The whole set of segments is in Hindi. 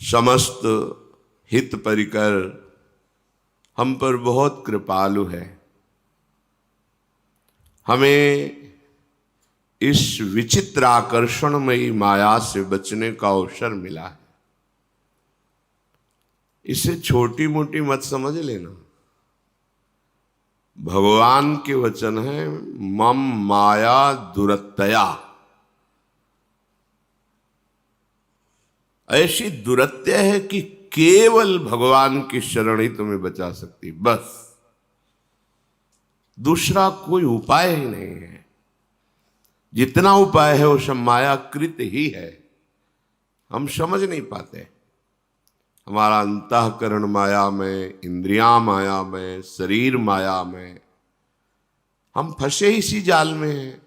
समस्त हित परिकर हम पर बहुत कृपालु है। हमें इस विचित्र आकर्षणमयी माया से बचने का अवसर मिला है। इसे छोटी मोटी मत समझ लेना। भगवान के वचन है, मम माया दुरत्यया। ऐसी दुरत्य है कि केवल भगवान की शरण ही तुम्हें बचा सकती, बस दूसरा कोई उपाय ही नहीं है। जितना उपाय है वो सब मायाकृत ही है, हम समझ नहीं पाते। हमारा अंतःकरण माया में, इंद्रियां माया में, शरीर माया में, हम फंसे इसी जाल में हैं।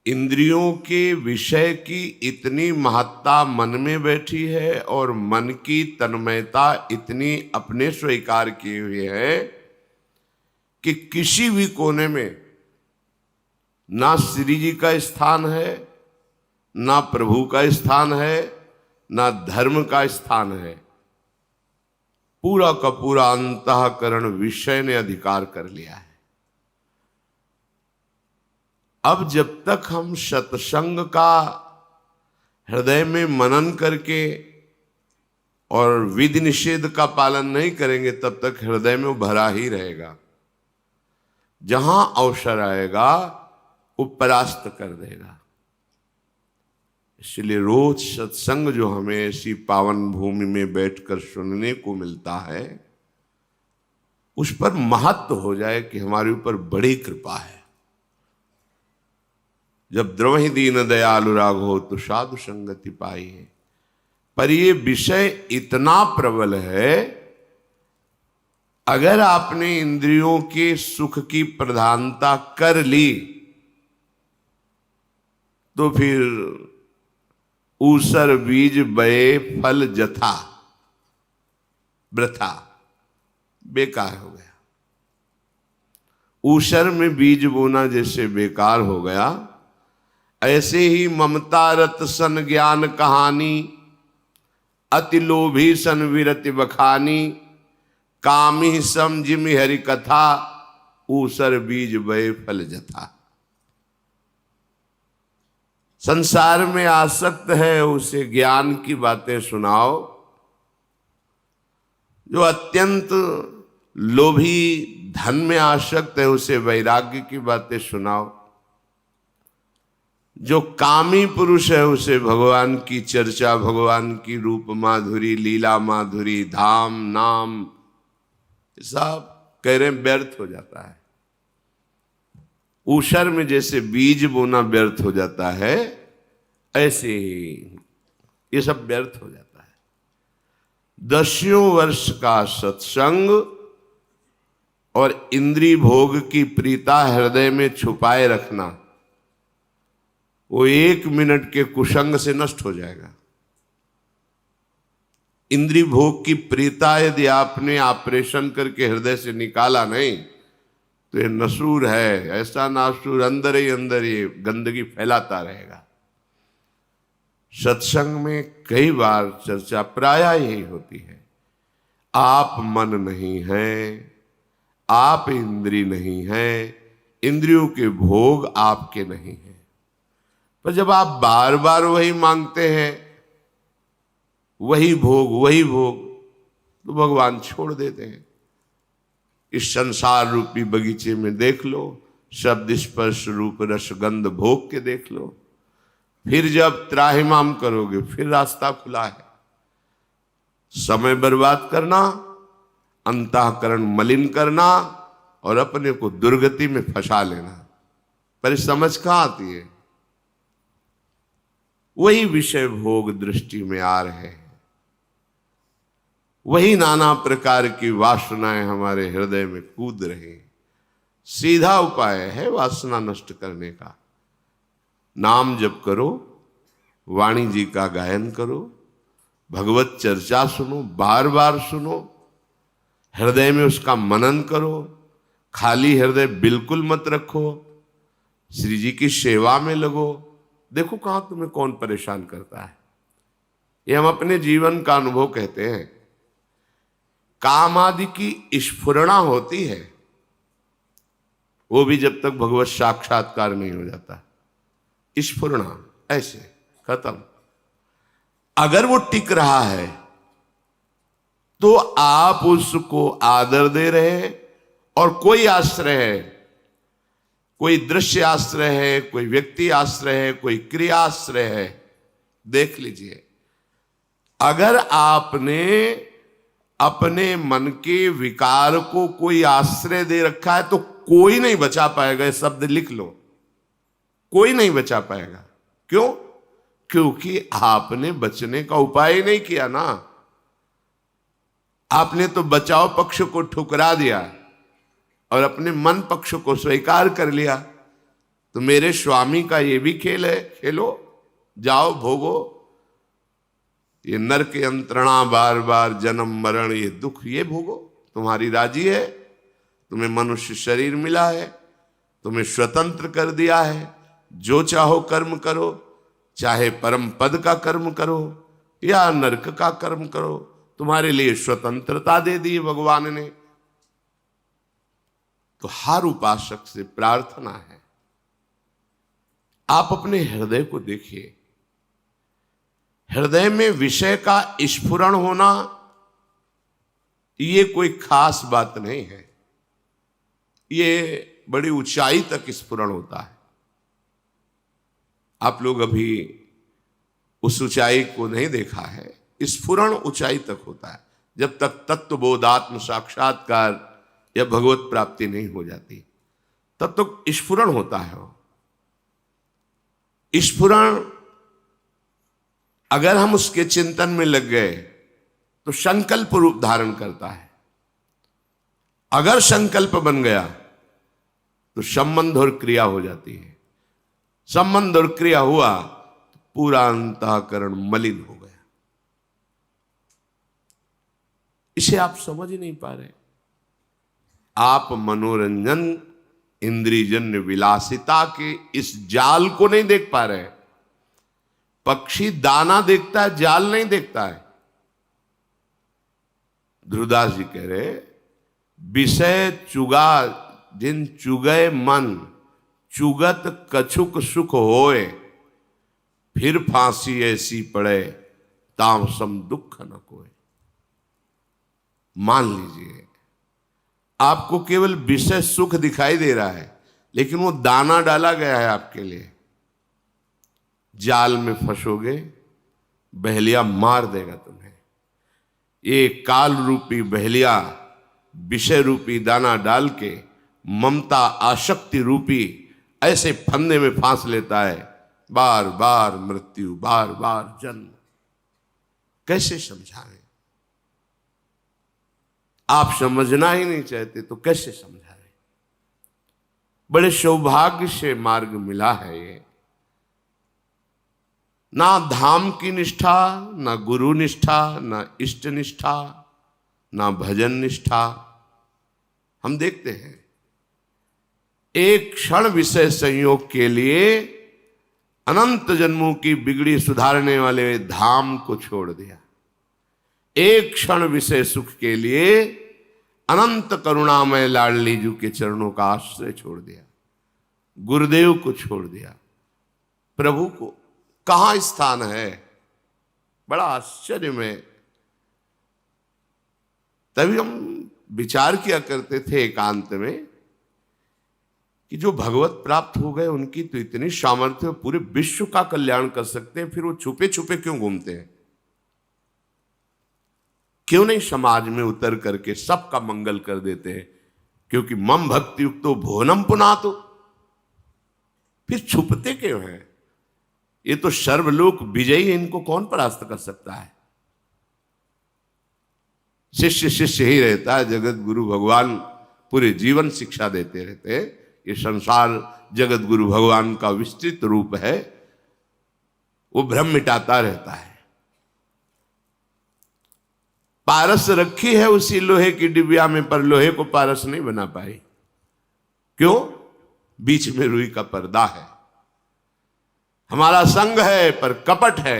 इंद्रियों के विषय की इतनी महत्ता मन में बैठी है और मन की तन्मयता इतनी अपने स्वीकार किए हुए है कि किसी भी कोने में ना श्री जी का स्थान है, ना प्रभु का स्थान है, ना धर्म का स्थान है। पूरा का पूरा अंतःकरण विषय ने अधिकार कर लिया है। अब जब तक हम सत्संग का हृदय में मनन करके और विधि निषेध का पालन नहीं करेंगे, तब तक हृदय में वो भरा ही रहेगा। जहां अवसर आएगा वो परास्त कर देगा। इसलिए रोज सत्संग जो हमें ऐसी पावन भूमि में बैठकर सुनने को मिलता है, उस पर महत्व हो जाए कि हमारे ऊपर बड़ी कृपा है। जब द्रवहि दीन दयालु राघो तो साधु संगति पाई है। पर ये विषय इतना प्रबल है, अगर आपने इंद्रियों के सुख की प्रधानता कर ली तो फिर ऊसर बीज बये फल जथा, वृथा, बेकार हो गया। ऊसर में बीज बोना जैसे बेकार हो गया, ऐसे ही ममता रत सन ज्ञान कहानी, अति लोभी सन विरति बखानी, कामी सम जिमि हरि कथा, ऊसर बीज बये फल जथा। संसार में आसक्त है उसे ज्ञान की बातें सुनाओ, जो अत्यंत लोभी धन में आसक्त है उसे वैराग्य की बातें सुनाओ, जो कामी पुरुष है उसे भगवान की चर्चा, भगवान की रूप माधुरी, लीला माधुरी, धाम नाम सब कह रहे व्यर्थ हो जाता है। ऊषर में जैसे बीज बोना व्यर्थ हो जाता है, ऐसे ही ये सब व्यर्थ हो जाता है। 10 वर्ष का सत्संग और इंद्रिय भोग की प्रीता हृदय में छुपाए रखना, वो 1 मिनट के कुसंग से नष्ट हो जाएगा। इंद्रिय भोग की प्रीता यदि आपने ऑपरेशन करके हृदय से निकाला नहीं तो ये नसूर है, ऐसा नासूर अंदर ही अंदर ये गंदगी फैलाता रहेगा। सत्संग में कई बार चर्चा प्रायः यही होती है, आप मन नहीं हैं, आप इंद्रिय नहीं हैं, इंद्रियों के भोग आपके नहीं हैं। पर जब आप बार बार वही मांगते हैं, वही भोग, तो भगवान छोड़ देते हैं। इस संसार रूपी बगीचे में देख लो, शब्द स्पर्श रूप रस गंध भोग के देख लो। फिर जब त्राहिमाम करोगे फिर रास्ता खुला है। समय बर्बाद करना, अंतःकरण मलिन करना और अपने को दुर्गति में फंसा लेना, पर समझ कहां आती है? वही विषय भोग दृष्टि में आ रहे हैं, वही नाना प्रकार की वासनाएं हमारे हृदय में कूद रही हैं। सीधा उपाय है वासना नष्ट करने का, नाम जप करो, वाणी जी का गायन करो, भगवत चर्चा सुनो, बार बार सुनो, हृदय में उसका मनन करो, खाली हृदय बिल्कुल मत रखो, श्री जी की सेवा में लगो। देखो कहां तुम्हें कौन परेशान करता है। ये हम अपने जीवन का अनुभव कहते हैं। काम आदि की स्फुरणा होती है, वो भी जब तक भगवत साक्षात्कार नहीं हो जाता। स्फुरणा ऐसे खत्म। अगर वो टिक रहा है तो आप उसको आदर दे रहे हैं, और कोई आश्रय है, कोई दृश्य आश्रय है, कोई व्यक्ति आश्रय है, कोई क्रिया आश्रय है, देख लीजिए। अगर आपने अपने मन के विकार को कोई आश्रय दे रखा है तो कोई नहीं बचा पाएगा। ये शब्द लिख लो, कोई नहीं बचा पाएगा। क्यों? क्योंकि आपने बचने का उपाय नहीं किया ना। आपने तो बचाव पक्ष को ठुकरा दिया और अपने मन पक्ष को स्वीकार कर लिया। तो मेरे स्वामी का ये भी खेल है, खेलो, जाओ, भोगो। ये नरक यंत्रणा, बार बार जन्म मरण, ये दुख, ये भोगो। तुम्हारी राजी है, तुम्हें मनुष्य शरीर मिला है, तुम्हें स्वतंत्र कर दिया है, जो चाहो कर्म करो, चाहे परम पद का कर्म करो या नरक का कर्म करो, तुम्हारे लिए स्वतंत्रता दे दी भगवान ने। तो हर उपासक से प्रार्थना है, आप अपने हृदय को देखिए। हृदय में विषय का स्फुरण होना ये कोई खास बात नहीं है, ये बड़ी ऊंचाई तक स्फुरण होता है। आप लोग अभी उस ऊंचाई को नहीं देखा है। स्फुरण ऊंचाई तक होता है जब तक तत्वबोधात्म साक्षात्कार या भगवत प्राप्ति नहीं हो जाती, तब तक स्फुरण होता है। स्फुरण अगर हम उसके चिंतन में लग गए तो संकल्प रूप धारण करता है। अगर संकल्प बन गया तो संबंध और क्रिया हो जाती है। संबंध और क्रिया हुआ तो पूरा अंतःकरण मलिन हो गया। इसे आप समझ ही नहीं पा रहे। आप मनोरंजन, इंद्रियजन्य विलासिता के इस जाल को नहीं देख पा रहे। पक्षी दाना देखता है, जाल नहीं देखता है। ध्रुवदास जी कह रहे, विषय चुगा जिन चुगय मन, चुगत कछुक सुख होए, फिर फांसी ऐसी पड़े ताम सम दुख न कोय। मान लीजिए आपको केवल विषय सुख दिखाई दे रहा है, लेकिन वो दाना डाला गया है आपके लिए। जाल में फंसोगे, बहेलिया मार देगा तुम्हें। ये काल रूपी बहेलिया विषय रूपी दाना डाल के ममता आसक्ति रूपी ऐसे फंदे में फांस लेता है। बार बार मृत्यु, बार बार जन्म। कैसे समझाएं? आप समझना ही नहीं चाहते तो कैसे समझाएं? बड़े सौभाग्य से मार्ग मिला है ये। ना धाम की निष्ठा, ना गुरु निष्ठा, ना इष्ट निष्ठा, ना भजन निष्ठा। हम देखते हैं एक क्षण विषय संयोग के लिए अनंत जन्मों की बिगड़ी सुधारने वाले धाम को छोड़ दिया। एक क्षण विषय सुख के लिए अनंत करुणामय लाडली जी के चरणों का आश्रय छोड़ दिया, गुरुदेव को छोड़ दिया। प्रभु को कहां स्थान है? बड़ा आश्चर्य में। तभी हम विचार किया करते थे एकांत में कि जो भगवत प्राप्त हो गए उनकी तो इतनी सामर्थ्य, पूरे विश्व का कल्याण कर सकते हैं, फिर वो छुपे छुपे क्यों घूमते हैं? क्यों नहीं समाज में उतर करके सबका मंगल कर देते हैं? क्योंकि मम भक्ति युक्तो भुवनम पुनातो। फिर छुपते क्यों हैं? ये तो सर्वलोक विजयी है, इनको कौन परास्त कर सकता है? शिष्य शिष्य ही रहता है। जगत गुरु भगवान पूरे जीवन शिक्षा देते रहते हैं। ये संसार जगत गुरु भगवान का विस्तृत रूप है, वो भ्रम मिटाता रहता है। पारस रखी है उसी लोहे की डिबिया में, पर लोहे को पारस नहीं बना पाई। क्यों? बीच में रुई का पर्दा है। हमारा संग है पर कपट है,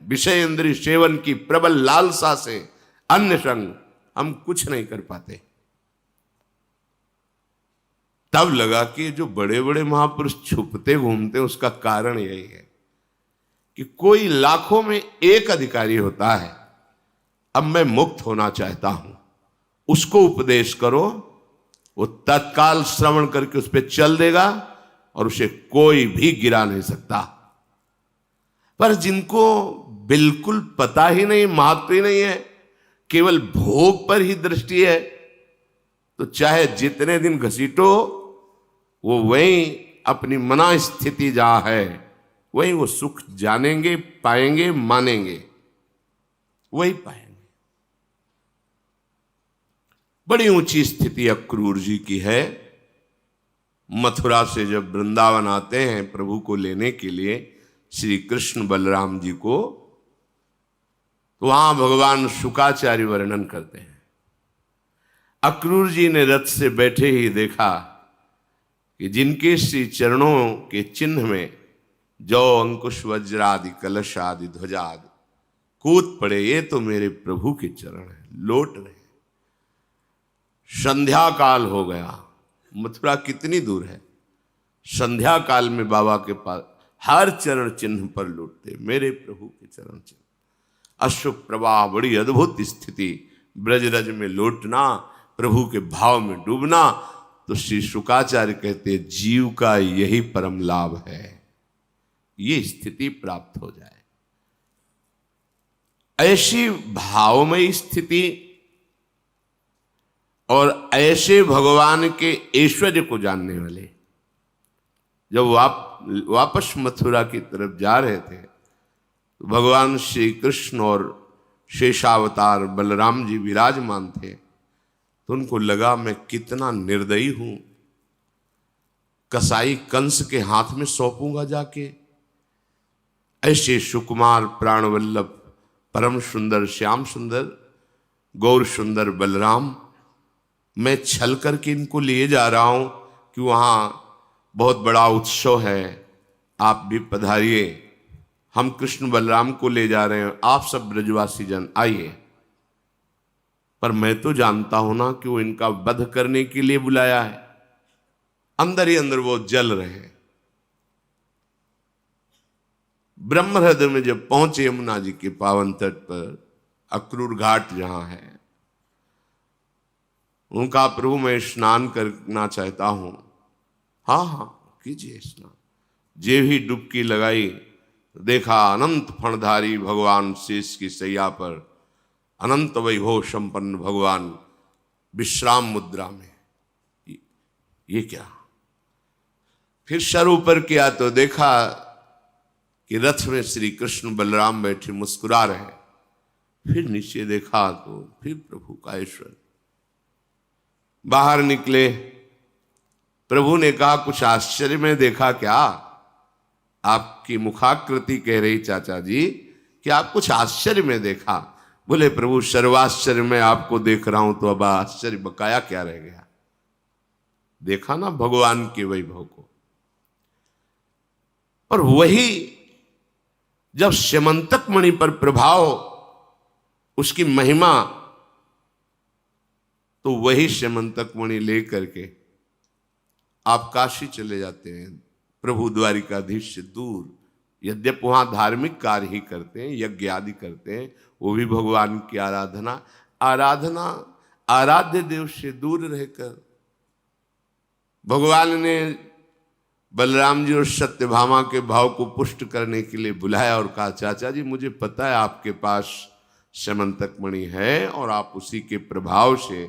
विषय इंद्रिय सेवन की प्रबल लालसा से अन्य संग हम कुछ नहीं कर पाते। तब लगा कि जो बड़े बड़े महापुरुष छुपते घूमते उसका कारण यही है कि कोई लाखों में एक अधिकारी होता है, अब मैं मुक्त होना चाहता हूं, उसको उपदेश करो, वो तत्काल श्रवण करके उस पर चल देगा और उसे कोई भी गिरा नहीं सकता। पर जिनको बिल्कुल पता ही नहीं, महत्व ही नहीं है, केवल भोग पर ही दृष्टि है, तो चाहे जितने दिन घसीटो वो वहीं अपनी मना स्थिति जहां है वहीं वो सुख जानेंगे, पाएंगे, मानेंगे, वही पाएंगे। बड़ी ऊंची स्थिति अक्रूर जी की है। मथुरा से जब वृंदावन आते हैं प्रभु को लेने के लिए श्री कृष्ण बलराम जी को, तो वहां भगवान शुकाचार्य वर्णन करते हैं। अक्रूर जी ने रथ से बैठे ही देखा कि जिनके श्री चरणों के चिन्ह में जौ अंकुश वज्र आदि कलश आदि ध्वजा आदि कूद पड़े, ये तो मेरे प्रभु के चरण है, लौट रहे। संध्या काल हो गया, मथुरा कितनी दूर है, संध्या काल में बाबा के पास हर चरण चिन्ह पर लौटते मेरे प्रभु के चरण चिन्ह। अशुभ प्रवाह, बड़ी अद्भुत स्थिति, ब्रजरज में लौटना, प्रभु के भाव में डूबना। तो श्री शुकाचार्य कहते जीव का यही परम लाभ है, ये स्थिति प्राप्त हो जाए। ऐसी भावमयी स्थिति और ऐसे भगवान के ऐश्वर्य को जानने वाले जब वापस मथुरा की तरफ जा रहे थे, तो भगवान श्री कृष्ण और शेषावतार बलराम जी विराजमान थे। तो उनको लगा मैं कितना निर्दयी हूं, कसाई कंस के हाथ में सौंपूंगा जाके। ऐसे सुकुमार प्राणवल्लभ परम सुंदर श्याम सुंदर गौर सुंदर बलराम, मैं छल करके इनको लिए जा रहा हूं कि वहां बहुत बड़ा उत्सव है, आप भी पधारिए, हम कृष्ण बलराम को ले जा रहे हैं, आप सब ब्रजवासी जन आइए। पर मैं तो जानता हूं ना कि वो इनका वध करने के लिए बुलाया है। अंदर ही अंदर वो जल रहे हैं। ब्रह्महृदय में जब पहुंचे यमुना जी के पावन तट पर, अक्रूर घाट जहां है, उनका प्रभु मैं स्नान करना चाहता हूं। हाँ हाँ कीजिए स्नान। जे भी डुबकी लगाई, देखा अनंत फणधारी भगवान शेष की सैया पर, अनंत वैभव संपन्न भगवान विश्राम मुद्रा में। ये क्या? फिर सर ऊपर किया तो देखा कि रथ में श्री कृष्ण बलराम बैठे मुस्कुरा रहे। फिर नीचे देखा तो फिर प्रभु का ऐश्वर्य। बाहर निकले, प्रभु ने कहा कुछ आश्चर्य में देखा क्या? आपकी मुखाकृति कह रही चाचा जी कि आप कुछ आश्चर्य में देखा। बोले प्रभु सर्वाश्चर्य में आपको देख रहा हूं, तो अब आश्चर्य बकाया क्या रह गया? देखा ना भगवान के वैभव को। और वही जब स्यमंतक मणि पर प्रभाव, उसकी महिमा, तो वही स्यमंतक मणि लेकर के आप काशी चले जाते हैं, प्रभु द्वारिकाधीश से दूर। यद्यप वहां धार्मिक कार्य ही करते हैं, यज्ञ आदि करते हैं, वो भी भगवान की आराधना आराध्य देव से दूर रहकर भगवान ने बलराम जी और सत्यभामा के भाव को पुष्ट करने के लिए बुलाया और कहा चाचा जी मुझे पता है आपके पास स्यमंतक मणि है और आप उसी के प्रभाव से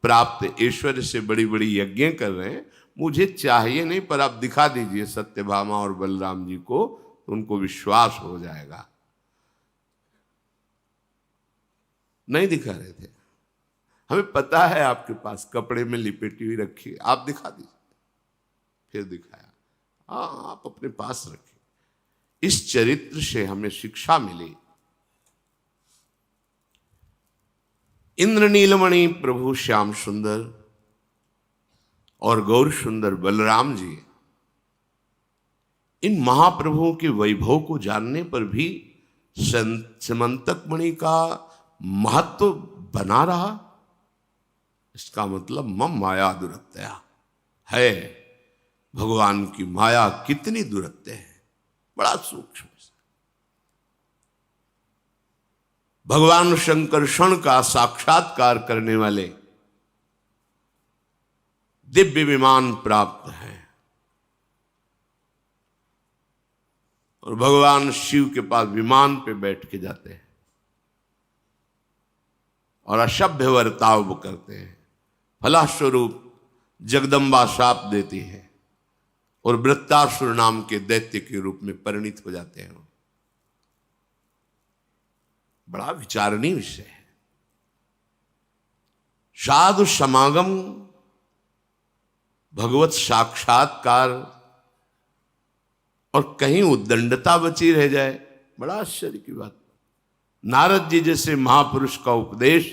प्राप्त ऐश्वर्य से बड़ी बड़ी यज्ञ कर रहे हैं, मुझे चाहिए नहीं, पर आप दिखा दीजिए सत्यभामा और बलराम जी को, तो उनको विश्वास हो जाएगा। नहीं दिखा रहे थे। हमें पता है आपके पास कपड़े में लिपेटी हुई रखी, आप दिखा दीजिए। फिर दिखाया, हाँ आप अपने पास रखिए। इस चरित्र से हमें शिक्षा मिली। इंद्र नीलमणि प्रभु श्याम सुंदर और गौर सुंदर बलराम जी, इन महाप्रभुओं के वैभव को जानने पर भी स्यमंतक मणि का महत्व बना रहा। इसका मतलब मम माया दुरत्या है। भगवान की माया कितनी दुरत्य है, बड़ा सूक्ष्म। भगवान शंकरषण का साक्षात्कार करने वाले दिव्य विमान प्राप्त है और भगवान शिव के पास विमान पे बैठ के जाते हैं और असभ्य वर्ताव वो करते हैं। फलस्वरूप जगदम्बा शाप देती है और वृत्तासुर नाम के दैत्य के रूप में परिणित हो जाते हैं। बड़ा विचारणीय विषय है। साधु समागम, भगवत साक्षात्कार और कहीं उद्दंडता बची रह जाए, बड़ा आश्चर्य की बात। नारद जी जैसे महापुरुष का उपदेश,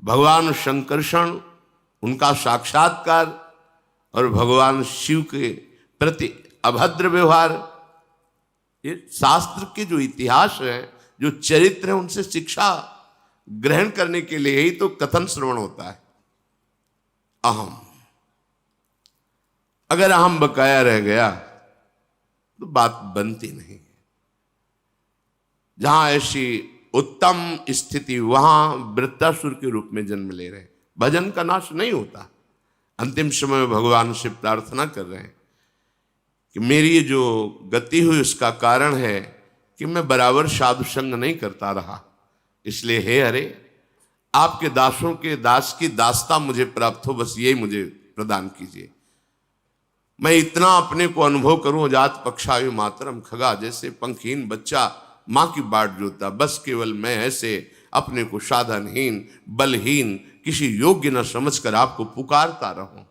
भगवान शंकरषण, उनका साक्षात्कार और भगवान शिव के प्रति अभद्र व्यवहार, ये शास्त्र के जो इतिहास है, जो चरित्र है, उनसे शिक्षा ग्रहण करने के लिए ही तो कथन श्रवण होता है। अहम, अगर अहम बकाया रह गया तो बात बनती नहीं। जहां ऐसी उत्तम स्थिति, वहां वृत्तासुर के रूप में जन्म ले रहे, भजन का नाश नहीं होता। अंतिम समय में भगवान से प्रार्थना कर रहे हैं कि मेरी ये जो गति हुई उसका कारण है कि मैं बराबर साधु संग नहीं करता रहा, इसलिए हे हरे, आपके दासों के दास की दासता मुझे प्राप्त हो, बस यही मुझे प्रदान कीजिए। मैं इतना अपने को अनुभव करूं, जात पक्षायु मातरम खगा, जैसे पंखहीन बच्चा मां की बाट जोता, बस केवल मैं ऐसे अपने को साधनहीन, बलहीन, किसी योग्य न समझकर आपको पुकारता रहूं।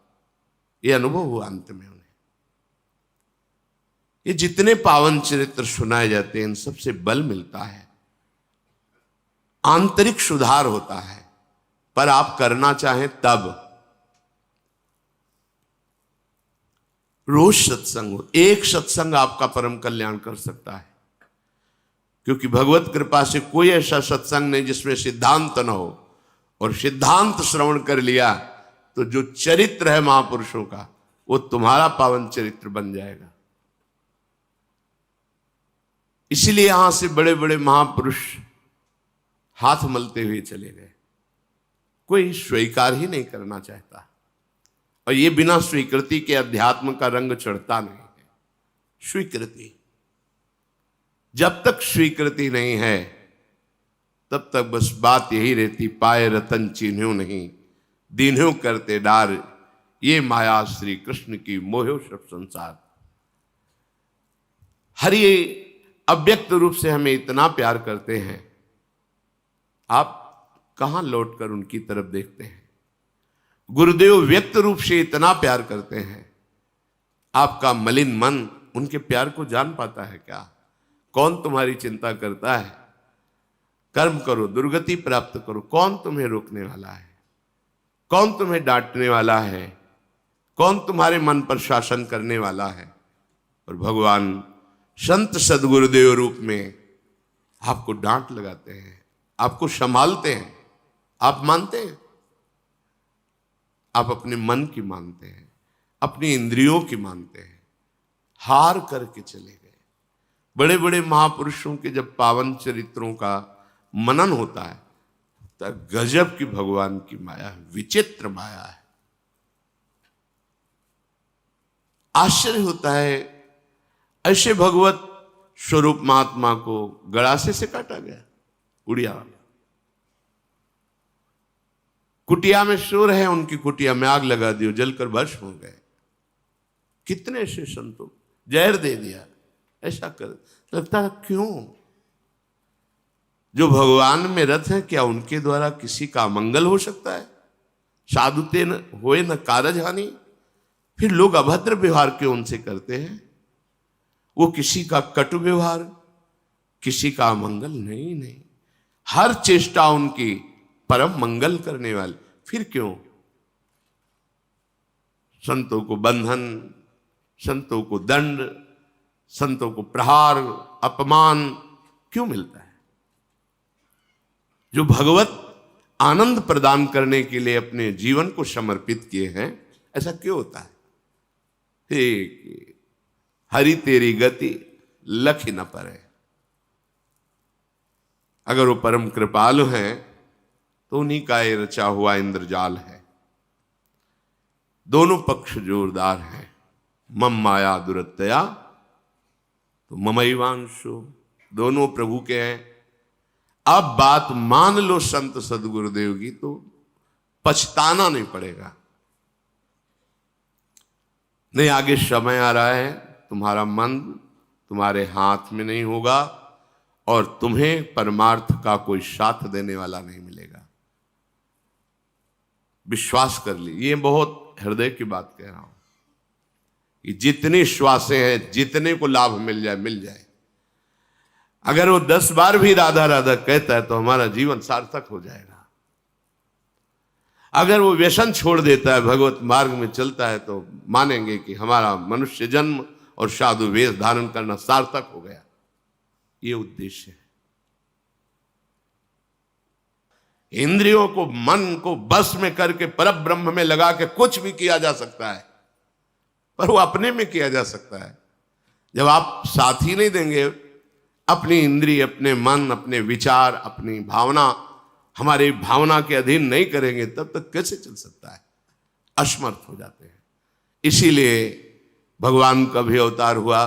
यह अनुभव हुआ अंत में उन्हें। ये जितने पावन चरित्र सुनाए जाते हैं, इन सबसे बल मिलता है, आंतरिक सुधार होता है। पर आप करना चाहें तब रोज सत्संग हो। एक सत्संग आपका परम कल्याण कर सकता है, क्योंकि भगवत कृपा से कोई ऐसा सत्संग नहीं जिसमें सिद्धांत न हो, और सिद्धांत श्रवण कर लिया तो जो चरित्र है महापुरुषों का, वो तुम्हारा पावन चरित्र बन जाएगा। इसलिए यहां से बड़े बड़े महापुरुष हाथ मलते हुए चले गए। कोई स्वीकार ही नहीं करना चाहता, और ये बिना स्वीकृति के अध्यात्म का रंग चढ़ता नहीं है। स्वीकृति, जब तक स्वीकृति नहीं है तब तक बस बात यही रहती, पाए रतन चिन्ह्यो नहीं, दीन्ह्यो करते डार, ये माया श्री कृष्ण की मोहो सब संसार। हरि अव्यक्त रूप से हमें इतना प्यार करते हैं, आप कहां लौटकर उनकी तरफ देखते हैं। गुरुदेव व्यक्त रूप से इतना प्यार करते हैं, आपका मलिन मन उनके प्यार को जान पाता है क्या? कौन तुम्हारी चिंता करता है? कर्म करो, दुर्गति प्राप्त करो, कौन तुम्हें रोकने वाला है? कौन तुम्हें डांटने वाला है? कौन तुम्हारे मन पर शासन करने वाला है? और भगवान संत सदगुरुदेव रूप में आपको डांट लगाते हैं, आपको संभालते हैं। आप मानते हैं? आप अपने मन की मानते हैं, अपनी इंद्रियों की मानते हैं, हार करके चले गए। बड़े बड़े महापुरुषों के जब पावन चरित्रों का मनन होता है तब गजब की भगवान की माया है, विचित्र माया है। आश्चर्य होता है, ऐसे भगवत स्वरूप महात्मा को गड़ासे से काटा गया, उड़िया वाला। कुटिया में सो रहे, उनकी कुटिया में आग लगा दी, जलकर भस्म हो गए। कितने ऐसे संतों जहर दे दिया, ऐसा कर लगता है क्यों? जो भगवान में रथ है, क्या उनके द्वारा किसी का मंगल हो सकता है? साधुते न होए न कारज हानि। फिर लोग अभद्र व्यवहार क्यों उनसे करते हैं? वो किसी का कटु व्यवहार, किसी का मंगल नहीं, हर चेष्टा उनकी परम मंगल करने वाली। फिर क्यों? संतों को बंधन, संतों को दंड, संतों को प्रहार, अपमान क्यों मिलता है? जो भगवत आनंद प्रदान करने के लिए अपने जीवन को समर्पित किए हैं, ऐसा क्यों होता है? ठीक, हरि तेरी गति लख न परे। अगर वो परम कृपालु हैं तो उन्हीं का ये रचा हुआ इंद्रजाल है। दोनों पक्ष जोरदार हैं। मम माया दुरत्या तो ममैवांशो, दोनों प्रभु के हैं। अब बात मान लो संत सदगुरुदेव की तो पछताना नहीं पड़ेगा। नहीं, आगे समय आ रहा है, तुम्हारा मन तुम्हारे हाथ में नहीं होगा और तुम्हें परमार्थ का कोई साथ देने वाला नहीं मिलेगा। विश्वास कर ली, ये बहुत हृदय की बात कह रहा हूं कि जितनी श्वासें हैं, जितने को लाभ मिल जाए मिल जाए। अगर वो 10 बार भी राधा राधा कहता है तो हमारा जीवन सार्थक हो जाएगा। अगर वो व्यसन छोड़ देता है, भगवत मार्ग में चलता है, तो मानेंगे कि हमारा मनुष्य जन्म और साधु वेश धारण करना सार्थक हो गया। ये उद्देश्य है। इंद्रियों को, मन को बस में करके परब्रह्म में लगा के कुछ भी किया जा सकता है, पर वो अपने में किया जा सकता है। जब आप साथ ही नहीं देंगे, अपनी इंद्रिय, अपने मन, अपने विचार, अपनी भावना हमारी भावना के अधीन नहीं करेंगे, तब तक कैसे चल सकता है? असमर्थ हो जाते हैं। इसीलिए भगवान का भी अवतार हुआ,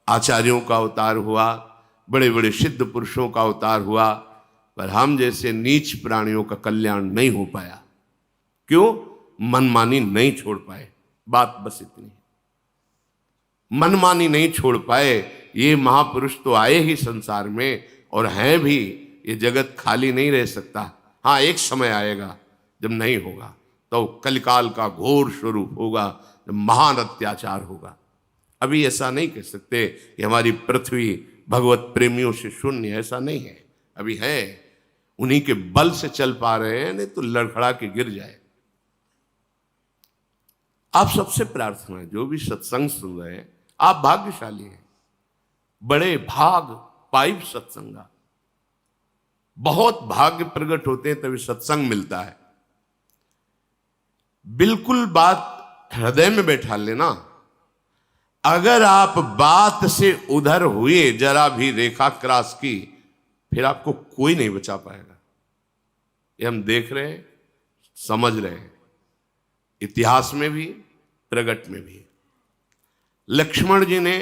आचार्यों का अवतार हुआ, बड़े बड़े सिद्ध पुरुषों का अवतार हुआ, पर हम जैसे नीच प्राणियों का कल्याण नहीं हो पाया। क्यों? मनमानी नहीं छोड़ पाए। बात बस इतनी, मनमानी नहीं छोड़ पाए। ये महापुरुष तो आए ही संसार में और हैं भी। ये जगत खाली नहीं रह सकता। हाँ, एक समय आएगा जब नहीं होगा, तो कलिकाल का घोर स्वरूप होगा, जब महान अत्याचार होगा। अभी ऐसा नहीं कह सकते कि हमारी पृथ्वी भगवत प्रेमियों से शून्य, ऐसा नहीं है। अभी है, उन्हीं के बल से चल पा रहे हैं, नहीं तो लड़खड़ा के गिर जाए। आप सबसे प्रार्थना है, जो भी सत्संग सुन रहे हैं, आप भाग्यशाली हैं। बड़े भाग पाइप सत्संगा, बहुत भाग्य प्रकट होते हैं तभी सत्संग मिलता है। बिल्कुल बात हृदय में बैठा लेना। अगर आप बात से उधर हुए, जरा भी रेखा क्रॉस की, फिर आपको कोई नहीं बचा पाएगा। ये हम देख रहे हैं, समझ रहे हैं, इतिहास में भी, प्रगट में भी। लक्ष्मण जी ने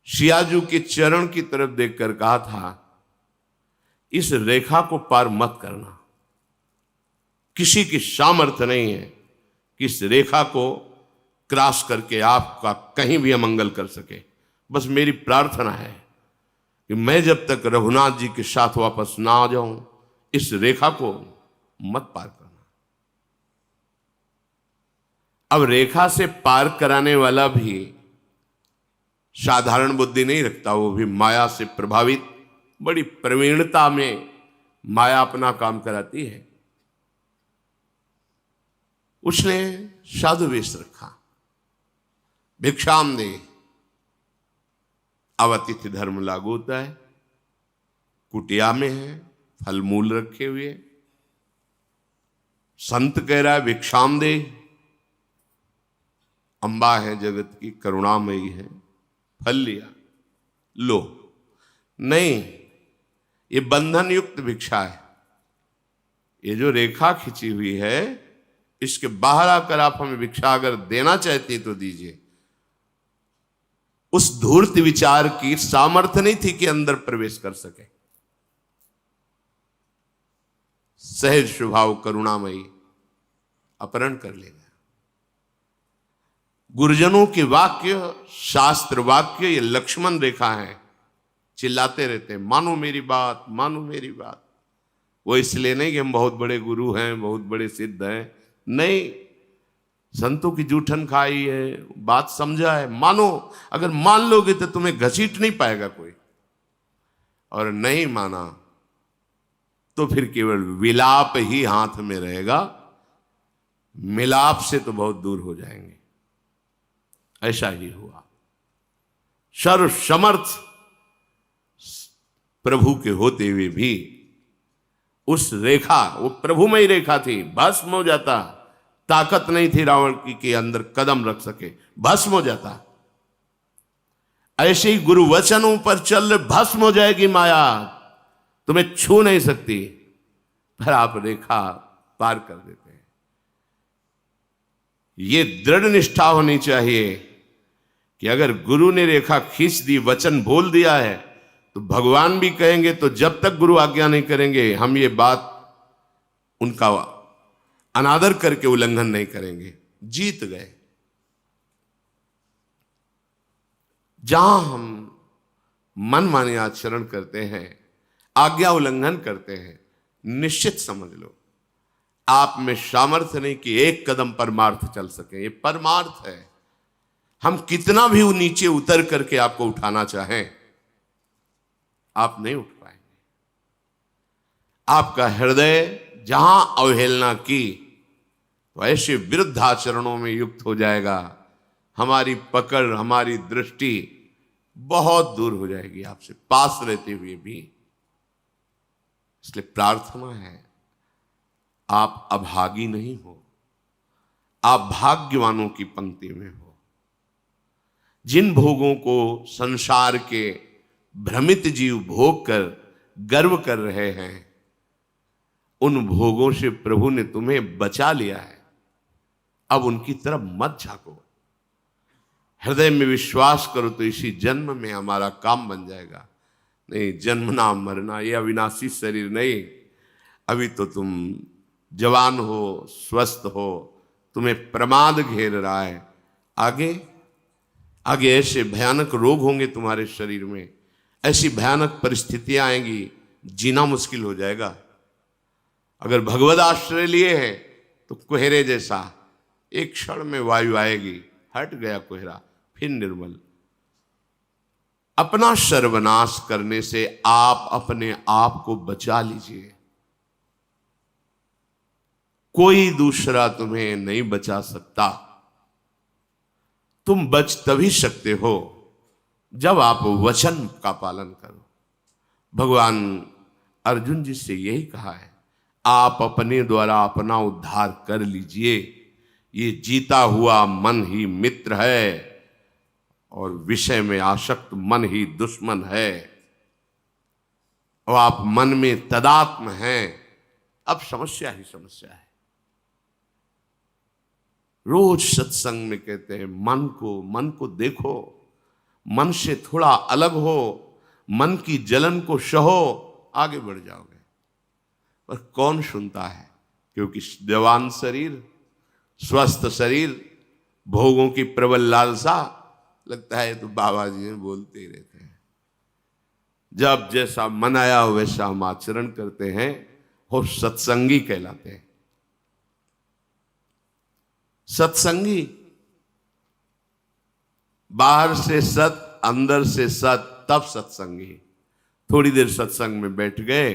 सियाजू के चरण की तरफ देखकर कहा था, इस रेखा को पार मत करना। किसी की सामर्थ्य नहीं है कि इस रेखा को क्रॉस करके आपका कहीं भी अमंगल कर सके। बस मेरी प्रार्थना है कि मैं जब तक रघुनाथ जी के साथ वापस ना आ जाऊं, इस रेखा को मत पार करना। अब रेखा से पार कराने वाला भी साधारण बुद्धि नहीं रखता, वो भी माया से प्रभावित, बड़ी प्रवीणता में माया अपना काम कराती है। उसने साधु वेश रखा, भिक्षाम दे। अब अतिथि धर्म लागू होता है। कुटिया में है, फल मूल रखे हुए, संत कह रहा है भिक्षाम दे। अम्बा है जगत की, करुणामयी है, फल लिया, लो। नहीं, ये बंधन युक्त भिक्षा है। ये जो रेखा खिंची हुई है, इसके बाहर आकर आप हमें भिक्षा अगर देना चाहती तो दीजिए। उस धूर्त विचार की सामर्थ्य नहीं थी कि अंदर प्रवेश कर सके। सहज स्वभाव करुणामयी अपहरण कर लेगा। गुरुजनों के वाक्य, शास्त्र वाक्य, ये लक्ष्मण रेखा है। चिल्लाते रहते हैं, मानो मेरी बात, मानो मेरी बात। वो इसलिए नहीं कि हम बहुत बड़े गुरु हैं, बहुत बड़े सिद्ध हैं, नहीं, संतों की जूठन खाई है, बात समझा है, मानो। अगर मान लोगे तो तुम्हें घसीट नहीं पाएगा कोई, और नहीं माना तो फिर केवल विलाप ही हाथ में रहेगा, मिलाप से तो बहुत दूर हो जाएंगे। ऐसा ही हुआ। सर्व समर्थ प्रभु के होते हुए भी उस रेखा, वो प्रभुमयी रेखा थी, भस्म हो जाता। ताकत नहीं थी रावण की के अंदर कदम रख सके, भस्म हो जाता। ऐसे ही गुरु वचनों पर चल भस्म हो जाएगी माया, तुम्हें छू नहीं सकती, पर आप रेखा पार कर देते हैं। ये दृढ़ निष्ठा होनी चाहिए कि अगर गुरु ने रेखा खींच दी, वचन बोल दिया है, तो भगवान भी कहेंगे तो जब तक गुरु आज्ञा नहीं करेंगे हम ये बात उनका अनादर करके उल्लंघन नहीं करेंगे। जीत गए। जहां हम मनमाने आचरण करते हैं, आज्ञा उल्लंघन करते हैं, निश्चित समझ लो आप में सामर्थ्य नहीं कि एक कदम परमार्थ चल सके। ये परमार्थ है। हम कितना भी नीचे उतर करके आपको उठाना चाहें, आप नहीं उठ पाएंगे। आपका हृदय जहां अवहेलना की, तो ऐसे विरुद्ध आचरणों में युक्त हो जाएगा, हमारी पकड़, हमारी दृष्टि बहुत दूर हो जाएगी आपसे, पास रहते हुए भी। इसलिए प्रार्थना है, आप अभागी नहीं हो, आप भाग्यवानों की पंक्ति में हो। जिन भोगों को संसार के भ्रमित जीव भोग कर गर्व कर रहे हैं, उन भोगों से प्रभु ने तुम्हें बचा लिया है। अब उनकी तरफ मत झांको, हृदय में विश्वास करो तो इसी जन्म में हमारा काम बन जाएगा। नहीं, जन्मना मरना ये अविनाशी शरीर नहीं। अभी तो तुम जवान हो, स्वस्थ हो, तुम्हें प्रमाद घेर रहा है। आगे आगे ऐसे भयानक रोग होंगे तुम्हारे शरीर में, ऐसी भयानक परिस्थितियां आएंगी, जीना मुश्किल हो जाएगा। अगर भगवद आश्रय लिए है तो कोहरे जैसा एक क्षण में वायु आएगी, हट गया कोहरा, फिर निर्मल। अपना सर्वनाश करने से आप अपने आप को बचा लीजिए। कोई दूसरा तुम्हें नहीं बचा सकता। तुम बच तभी सकते हो जब आप वचन का पालन करो। भगवान अर्जुन जी से यही कहा है, आप अपने द्वारा अपना उद्धार कर लीजिए। ये जीता हुआ मन ही मित्र है और विषय में आसक्त मन ही दुश्मन है। और आप मन में तदात्म हैं। अब समस्या ही समस्या है। रोज सत्संग में कहते हैं मन को देखो, मन से थोड़ा अलग हो, मन की जलन को सहो, आगे बढ़ जाओगे। पर कौन सुनता है? क्योंकि जवान शरीर, स्वस्थ शरीर, भोगों की प्रबल लालसा, लगता है तो बाबा जी में बोलते ही रहते हैं। जब जैसा मन आया वैसा हम आचरण करते हैं और सत्संगी कहलाते हैं। सत्संगी, बाहर से सत, अंदर से सत, तब सत्संगी। थोड़ी देर सत्संग में बैठ गए,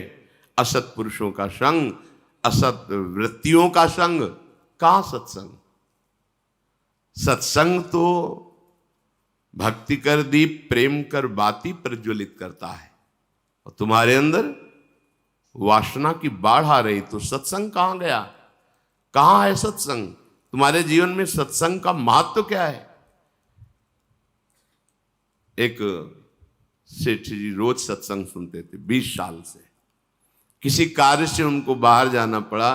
असत पुरुषों का संग, असत वृत्तियों का संग, कहां सत्संग? सत्संग तो भक्ति कर दीप प्रेम कर बाती प्रज्वलित करता है। और तुम्हारे अंदर वासना की बाढ़ आ रही तो सत्संग कहां गया? कहां है सत्संग? तुम्हारे जीवन में सत्संग का महत्व क्या है? एक सेठ जी रोज सत्संग सुनते थे 20 साल से। किसी कार्य से उनको बाहर जाना पड़ा,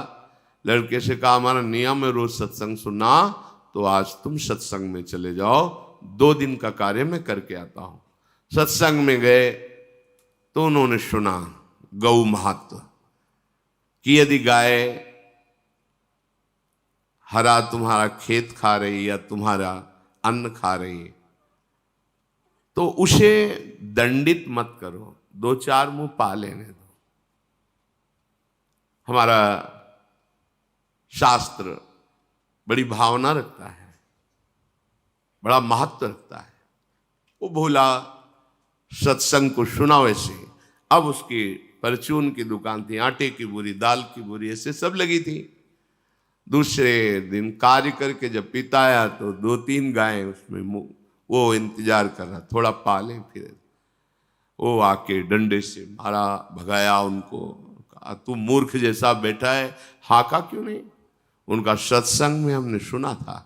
लड़के से कहा हमारा नियम है रोज सत्संग सुनना, तो आज तुम सत्संग में चले जाओ, 2 दिन का कार्य मैं करके आता हूं। सत्संग में गए तो उन्होंने सुना गौ महत्व कि यदि गाय हरा तुम्हारा खेत खा रही या तुम्हारा अन्न खा रही है तो उसे दंडित मत करो, 2-4 मुंह पा लेने दो। हमारा शास्त्र बड़ी भावना रखता है, बड़ा महत्व रखता है। वो भोला सत्संग को सुना वैसे। अब उसकी परचून की दुकान थी, आटे की बोरी, दाल की बोरी, ऐसे सब लगी थी। दूसरे दिन कार्य करके जब पिता आया तो 2-3 गायें उसमें वो इंतजार कर रहा, थोड़ा पालें फिर। वो आके डंडे से मारा, भगाया उनको, कहा तू मूर्ख जैसा बैठा है, हाका क्यों नहीं? उनका सत्संग में हमने सुना था।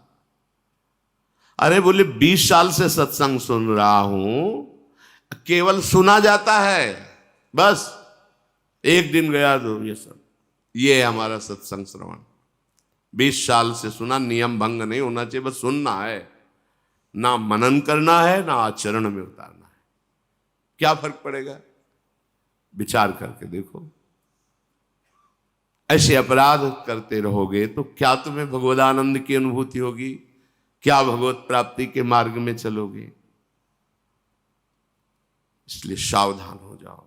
अरे बोले 20 साल से सत्संग सुन रहा हूं, केवल सुना जाता है, बस एक दिन गया तो ये सब, ये हमारा सत्संग श्रवण 20 साल से सुना, नियम भंग नहीं होना चाहिए, बस सुनना है, ना मनन करना है ना आचरण में उतारना है। क्या फर्क पड़ेगा? विचार करके देखो। ऐसे अपराध करते रहोगे तो क्या तुम्हें भगवदानंद की अनुभूति होगी? क्या भगवत प्राप्ति के मार्ग में चलोगे? इसलिए सावधान हो जाओ।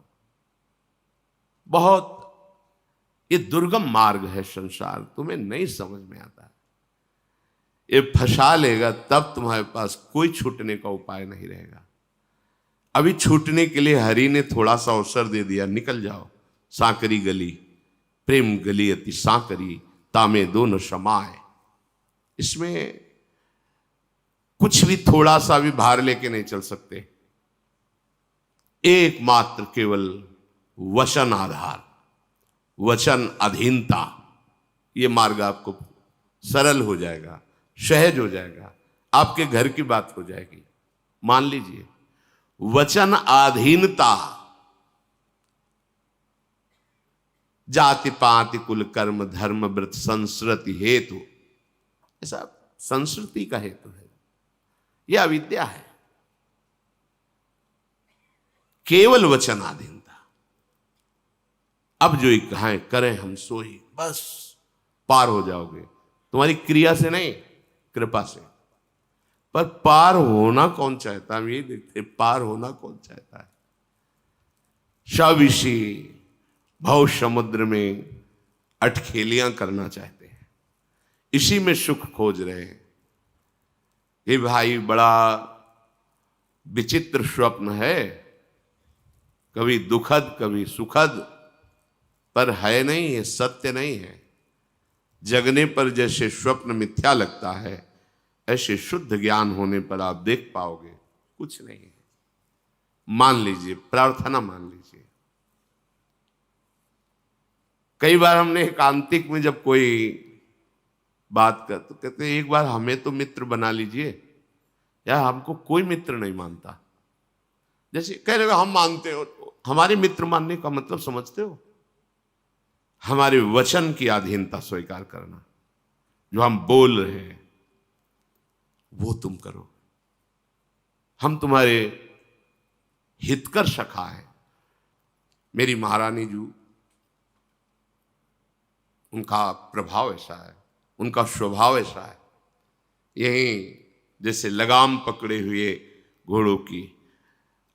बहुत ये दुर्गम मार्ग है संसार, तुम्हें नहीं समझ में आता। ये फंसा लेगा तब तुम्हारे पास कोई छूटने का उपाय नहीं रहेगा। अभी छूटने के लिए हरि ने थोड़ा सा अवसर दे दिया, निकल जाओ। सांकरी गली, प्रेम गली अति सांकरी, तामे दोनों समाए। इसमें कुछ भी थोड़ा सा भी भार लेके नहीं चल सकते। एकमात्र केवल वचन आधार, वचन अधीनता, ये मार्ग आपको सरल हो जाएगा, सहज हो जाएगा, आपके घर की बात हो जाएगी। मान लीजिए वचन अधीनता, जाति पाति कुल कर्म धर्म व्रत संस्कृति हेतु, ऐसा संस्कृति का हेतु है, यह अविद्या है। केवल वचनाधीनता। अब जो कहें करें हम सो ही, बस पार हो जाओगे। तुम्हारी क्रिया से नहीं, कृपा से। पर पार होना कौन चाहता है? हम यही देखते, पार होना कौन चाहता है? सविषी भव समुद्र में अटखेलियां करना चाहते हैं, इसी में सुख खोज रहे हैं। ये भाई बड़ा विचित्र स्वप्न है, कभी दुखद कभी सुखद, पर है नहीं, ये सत्य नहीं है। जगने पर जैसे स्वप्न मिथ्या लगता है, ऐसे शुद्ध ज्ञान होने पर आप देख पाओगे कुछ नहीं है। मान लीजिए, प्रार्थना मान लीजिए। कई बार हमने एकांतिक में जब कोई बात कर तो कहते एक बार हमें तो मित्र बना लीजिए, या हमको कोई मित्र नहीं मानता। जैसे कह रहे हो हम मानते हो, तो हमारे मित्र मानने का मतलब समझते हो? हमारे वचन की अधीनता स्वीकार करना, जो हम बोल रहे हैं वो तुम करो। हम तुम्हारे हितकर सखा है। मेरी महारानी जी, उनका प्रभाव ऐसा है, उनका स्वभाव ऐसा है। यही जैसे लगाम पकड़े हुए घोड़ों की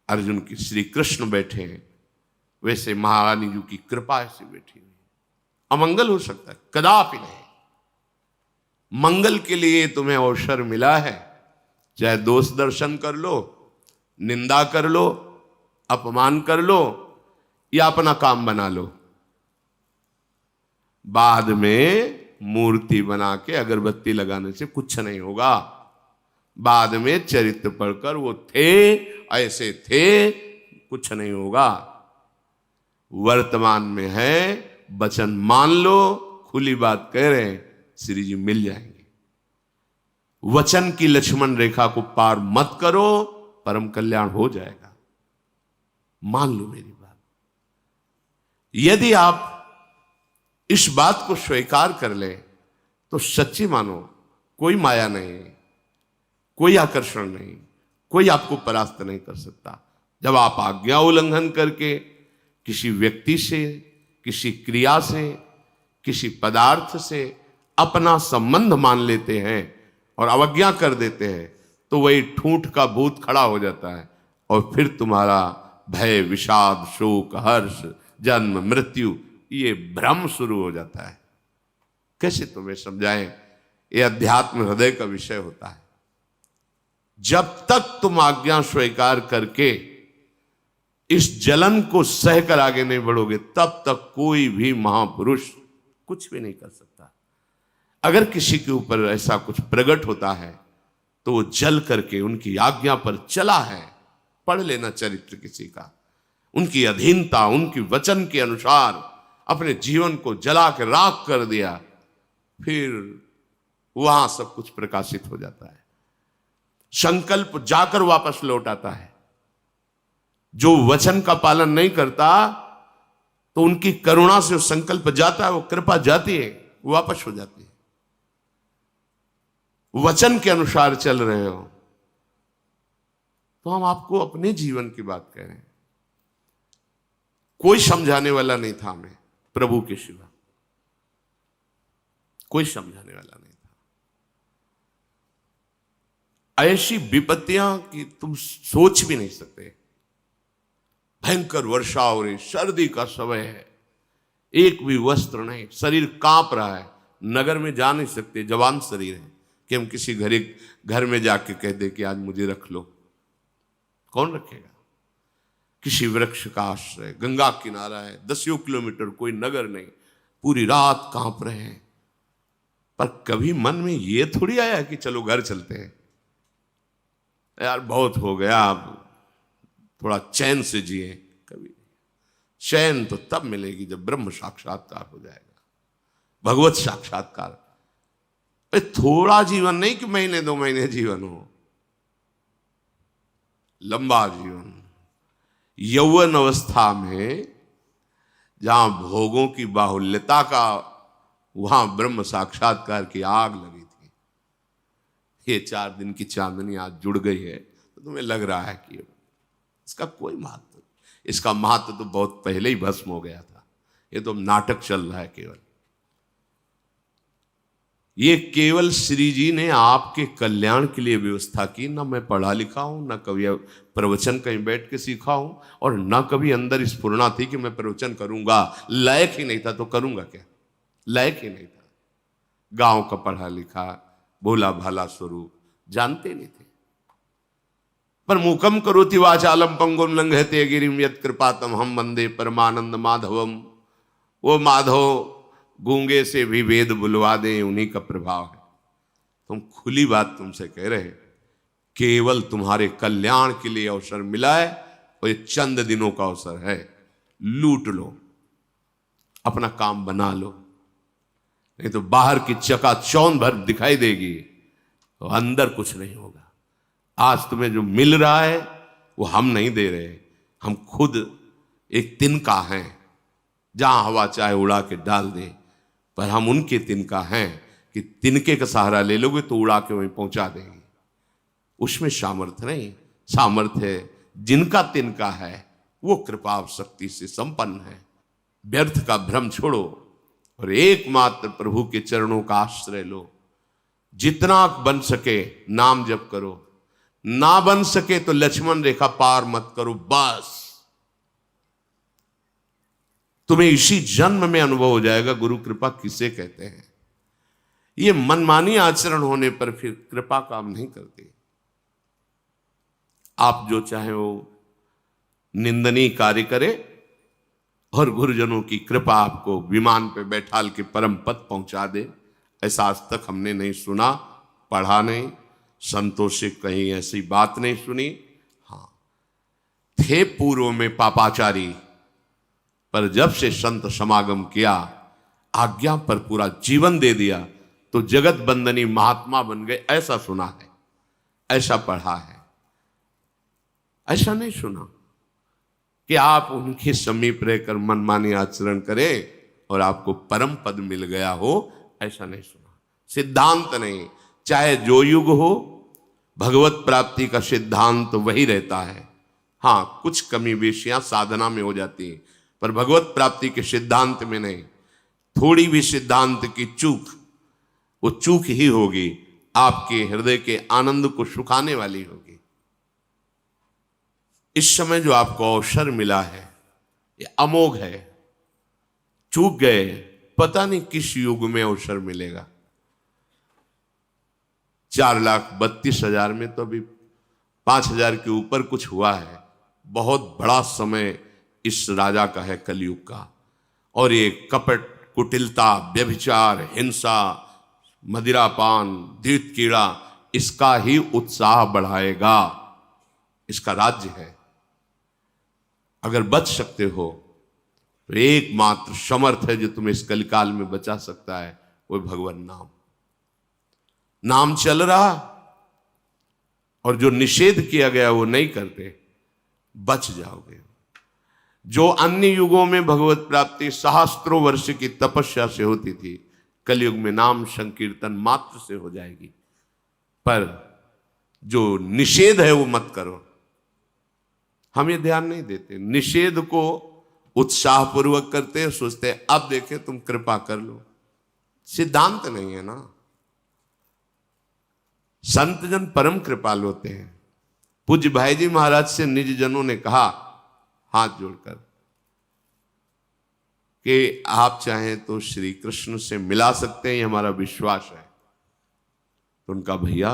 अर्जुन की श्री कृष्ण बैठे हैं, वैसे महारानी जी की कृपा ऐसी बैठी हुई। अमंगल हो सकता है? कदापि नहीं। मंगल के लिए तुम्हें अवसर मिला है, चाहे दोष दर्शन कर लो, निंदा कर लो, अपमान कर लो, या अपना काम बना लो। बाद में मूर्ति बना के अगरबत्ती लगाने से कुछ नहीं होगा। बाद में चरित्र पढ़कर वो थे ऐसे थे, कुछ नहीं होगा। वर्तमान में है, वचन मान लो, खुली बात कह रहे हैं, श्री जी मिल जाएंगे। वचन की लक्ष्मण रेखा को पार मत करो, परम कल्याण हो जाएगा। मान लो मेरी बात। यदि आप इस बात को स्वीकार कर ले तो सच्ची मानो, कोई माया नहीं, कोई आकर्षण नहीं, कोई आपको परास्त नहीं कर सकता। जब आप आज्ञा उल्लंघन करके किसी व्यक्ति से, किसी क्रिया से, किसी पदार्थ से अपना संबंध मान लेते हैं और अवज्ञा कर देते हैं, तो वही ठूंठ का भूत खड़ा हो जाता है और फिर तुम्हारा भय, विषाद, शोक, हर्ष, जन्म, मृत्यु, ये भ्रम शुरू हो जाता है। कैसे तुम्हें समझाएं? ये अध्यात्म हृदय का विषय होता है। जब तक तुम आज्ञा स्वीकार करके इस जलन को सहकर आगे नहीं बढ़ोगे, तब तक कोई भी महापुरुष कुछ भी नहीं कर सकता। अगर किसी के ऊपर ऐसा कुछ प्रकट होता है तो वो जल करके उनकी आज्ञा पर चला है। पढ़ लेना चरित्र किसी का, उनकी अधीनता, उनकी वचन के अनुसार अपने जीवन को जला के राख कर दिया, फिर वहां सब कुछ प्रकाशित हो जाता है। संकल्प जाकर वापस लौट आता है। जो वचन का पालन नहीं करता तो उनकी करुणा से वो संकल्प जाता है, वो कृपा जाती है, वो वापस हो जाती है। वचन के अनुसार चल रहे हो तो हम आपको अपने जीवन की बात कह रहे हैं। कोई समझाने वाला नहीं था हमें प्रभु के सिवा, कोई समझाने वाला नहीं था। ऐसी विपत्तियां कि तुम सोच भी नहीं सकते। भयंकर वर्षा हो रही, सर्दी का समय है, एक भी वस्त्र नहीं, शरीर कांप रहा है, नगर में जा नहीं सकते, जवान शरीर है कि हम किसी घर में जाके कह दे कि आज मुझे रख लो, कौन रखेगा? किसी वृक्ष का आश्रय, गंगा किनारा है, 10 किलोमीटर, कोई नगर नहीं, पूरी रात कांप रहे हैं। पर कभी मन में ये थोड़ी आया कि चलो घर चलते हैं, यार बहुत हो गया, अब थोड़ा चैन से जिए। कभी चैन तो तब मिलेगी जब ब्रह्म साक्षात्कार हो जाएगा, भगवत साक्षात्कार। थोड़ा जीवन नहीं कि महीने 2 महीने जीवन हो, लंबा जीवन। यौवन अवस्था में जहां भोगों की बाहुल्यता का, वहां ब्रह्म साक्षात्कार की आग लगी थी। ये 4 दिन की चांदनी आज जुड़ गई है तो तुम्हें लग रहा है कि इसका कोई महत्व, इसका महत्व तो बहुत पहले ही भस्म हो गया था। ये तो नाटक चल रहा है केवल। ये केवल श्री जी ने आपके कल्याण के लिए व्यवस्था की। ना मैं पढ़ा लिखा हूं, ना कभी प्रवचन कहीं बैठ के सीखा हूं, और ना कभी अंदर स्फुरना थी कि मैं प्रवचन करूंगा। लायक ही नहीं था तो करूंगा क्या? लायक ही नहीं था। गांव का पढ़ा लिखा भोला भाला स्वरूप जानते नहीं थे। पर मूकम करोति वाचालम पंगुम लंघयते गिरिम यत् कृपातम हम वंदे परमानंद माधवम। वो माधव गूंगे से भी वेद बुलवा दे, उन्हीं का प्रभाव है। तुम खुली बात तुमसे कह रहे, केवल तुम्हारे कल्याण के लिए अवसर मिला है, और ये चंद दिनों का अवसर है। लूट लो, अपना काम बना लो, नहीं तो बाहर की चकाचौंध भर दिखाई देगी तो अंदर कुछ नहीं होगा। आज तुम्हें जो मिल रहा है वो हम नहीं दे रहे, हम खुद एक तिनका हैं, जहां हवा चाहे उड़ा के डाल दे। पर हम उनके तिनका हैं कि तिनके का सहारा ले लोगे तो उड़ा के वहीं पहुंचा देंगे। उसमें सामर्थ्य नहीं, सामर्थ्य जिनका तिनका है वो कृपा शक्ति से संपन्न है। व्यर्थ का भ्रम छोड़ो और एकमात्र प्रभु के चरणों का आश्रय लो। जितना बन सके नाम जप करो, ना बन सके तो लक्ष्मण रेखा पार मत करो। बस तुम्हें इसी जन्म में अनुभव हो जाएगा गुरु कृपा किसे कहते हैं। ये मनमानी आचरण होने पर फिर कृपा काम नहीं करती। आप जो चाहे वो निंदनीय कार्य करे और गुरुजनों की कृपा आपको विमान पे बैठाल के परम पद पहुंचा दे, ऐसा आज तक हमने नहीं सुना, पढ़ा नहीं, संतों से कहीं ऐसी बात नहीं सुनी। हाँ, थे पूर्व में पापाचारी, पर जब से संत समागम किया, आज्ञा पर पूरा जीवन दे दिया तो जगत बंदनी महात्मा बन गए। ऐसा सुना है, ऐसा पढ़ा है, ऐसा नहीं सुना कि आप उनके समीप रहकर मनमानी आचरण करें और आपको परम पद मिल गया हो। ऐसा नहीं सुना, सिद्धांत नहीं। चाहे जो युग हो, भगवत प्राप्ति का सिद्धांत वही रहता है। हाँ, कुछ कमी बेशियां साधना में हो जाती हैं, पर भगवत प्राप्ति के सिद्धांत में नहीं। थोड़ी भी सिद्धांत की चूक, वो चूक ही होगी, आपके हृदय के आनंद को सुखाने वाली होगी। इस समय जो आपको अवसर मिला है ये अमोघ है। चूक गए, पता नहीं किस युग में अवसर मिलेगा। 4,32,000 में तो अभी 5,000 के ऊपर कुछ हुआ है। बहुत बड़ा समय इस राजा का है कलयुग का। और ये कपट, कुटिलता, व्यभिचार, हिंसा, मदिरापान, द्वित कीड़ा, इसका ही उत्साह बढ़ाएगा। इसका राज्य है। अगर बच सकते हो तो एकमात्र समर्थ है जो तुम्हें इस कलिकाल में बचा सकता है, वो भगवान नाम। नाम चल रहा और जो निषेध किया गया वो नहीं करते, बच जाओगे। जो अन्य युगों में भगवत प्राप्ति सहस्त्रों वर्ष की तपस्या से होती थी, कलयुग में नाम संकीर्तन मात्र से हो जाएगी। पर जो निषेध है वो मत करो। हम ये ध्यान नहीं देते, निषेध को उत्साहपूर्वक करते हैं, सोचते हैं अब देखे तुम कृपा कर लो। सिद्धांत नहीं है ना। संत जन परम कृपालु होते हैं। पूज्य भाई जी महाराज से निज जनों ने कहा हाथ जोड़कर कि आप चाहें तो श्री कृष्ण से मिला सकते हैं, ये हमारा विश्वास है। तो उनका भैया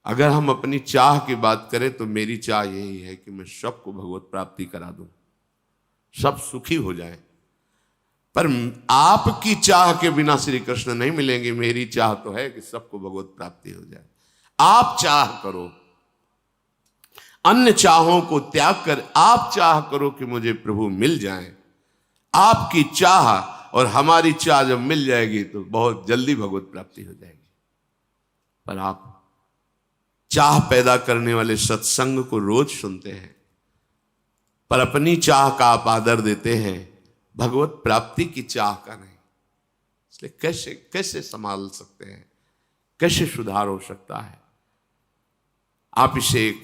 अगर हम अपनी चाह की बात करें तो मेरी चाह यही है कि मैं सबको भगवत प्राप्ति करा दूं, सब सुखी हो जाएं। पर आपकी चाह के बिना श्री कृष्ण नहीं मिलेंगे। मेरी चाह तो है कि सबको भगवत प्राप्ति हो जाए। आप चाह करो, अन्य चाहों को त्याग कर आप चाह करो कि मुझे प्रभु मिल जाएं। आपकी चाह और हमारी चाह जब मिल जाएगी तो बहुत जल्दी भगवत प्राप्ति हो जाएगी। पर आप चाह पैदा करने वाले सत्संग को रोज सुनते हैं, पर अपनी चाह का आप आदर देते हैं, भगवत प्राप्ति की चाह का नहीं। इसलिए कैसे कैसे संभाल सकते हैं, कैसे सुधार हो सकता है? आप इसे एक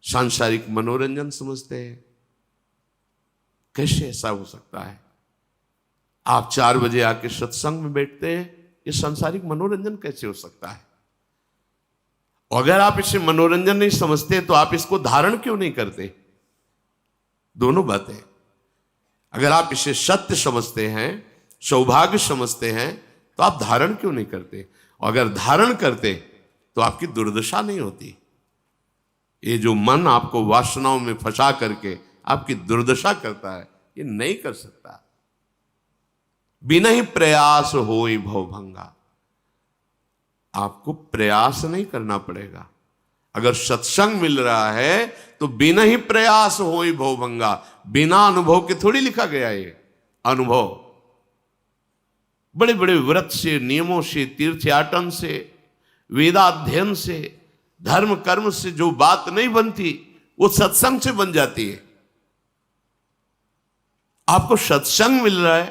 सांसारिक मनोरंजन समझते हैं, कैसे ऐसा हो सकता है? आप 4 बजे आके सत्संग में बैठते हैं, ये सांसारिक मनोरंजन कैसे हो सकता है? अगर आप इसे मनोरंजन नहीं समझते तो आप इसको धारण क्यों नहीं करते? दोनों बातें। अगर आप इसे सत्य समझते हैं, सौभाग्य समझते हैं, तो आप धारण क्यों नहीं करते? अगर धारण करते तो आपकी दुर्दशा नहीं होती। ये जो मन आपको वासनाओं में फंसा करके आपकी दुर्दशा करता है, ये नहीं कर सकता। बिना ही प्रयास होई भवभंगा। आपको प्रयास नहीं करना पड़ेगा। अगर सत्संग मिल रहा है तो बिना ही प्रयास होई भवभंगा। बिना अनुभव के थोड़ी लिखा गया ये अनुभव। बड़े बड़े व्रत से, नियमों से, तीर्थयाटन से, वेदाध्ययन से, धर्म कर्म से जो बात नहीं बनती वो सत्संग से बन जाती है। आपको सत्संग मिल रहा है,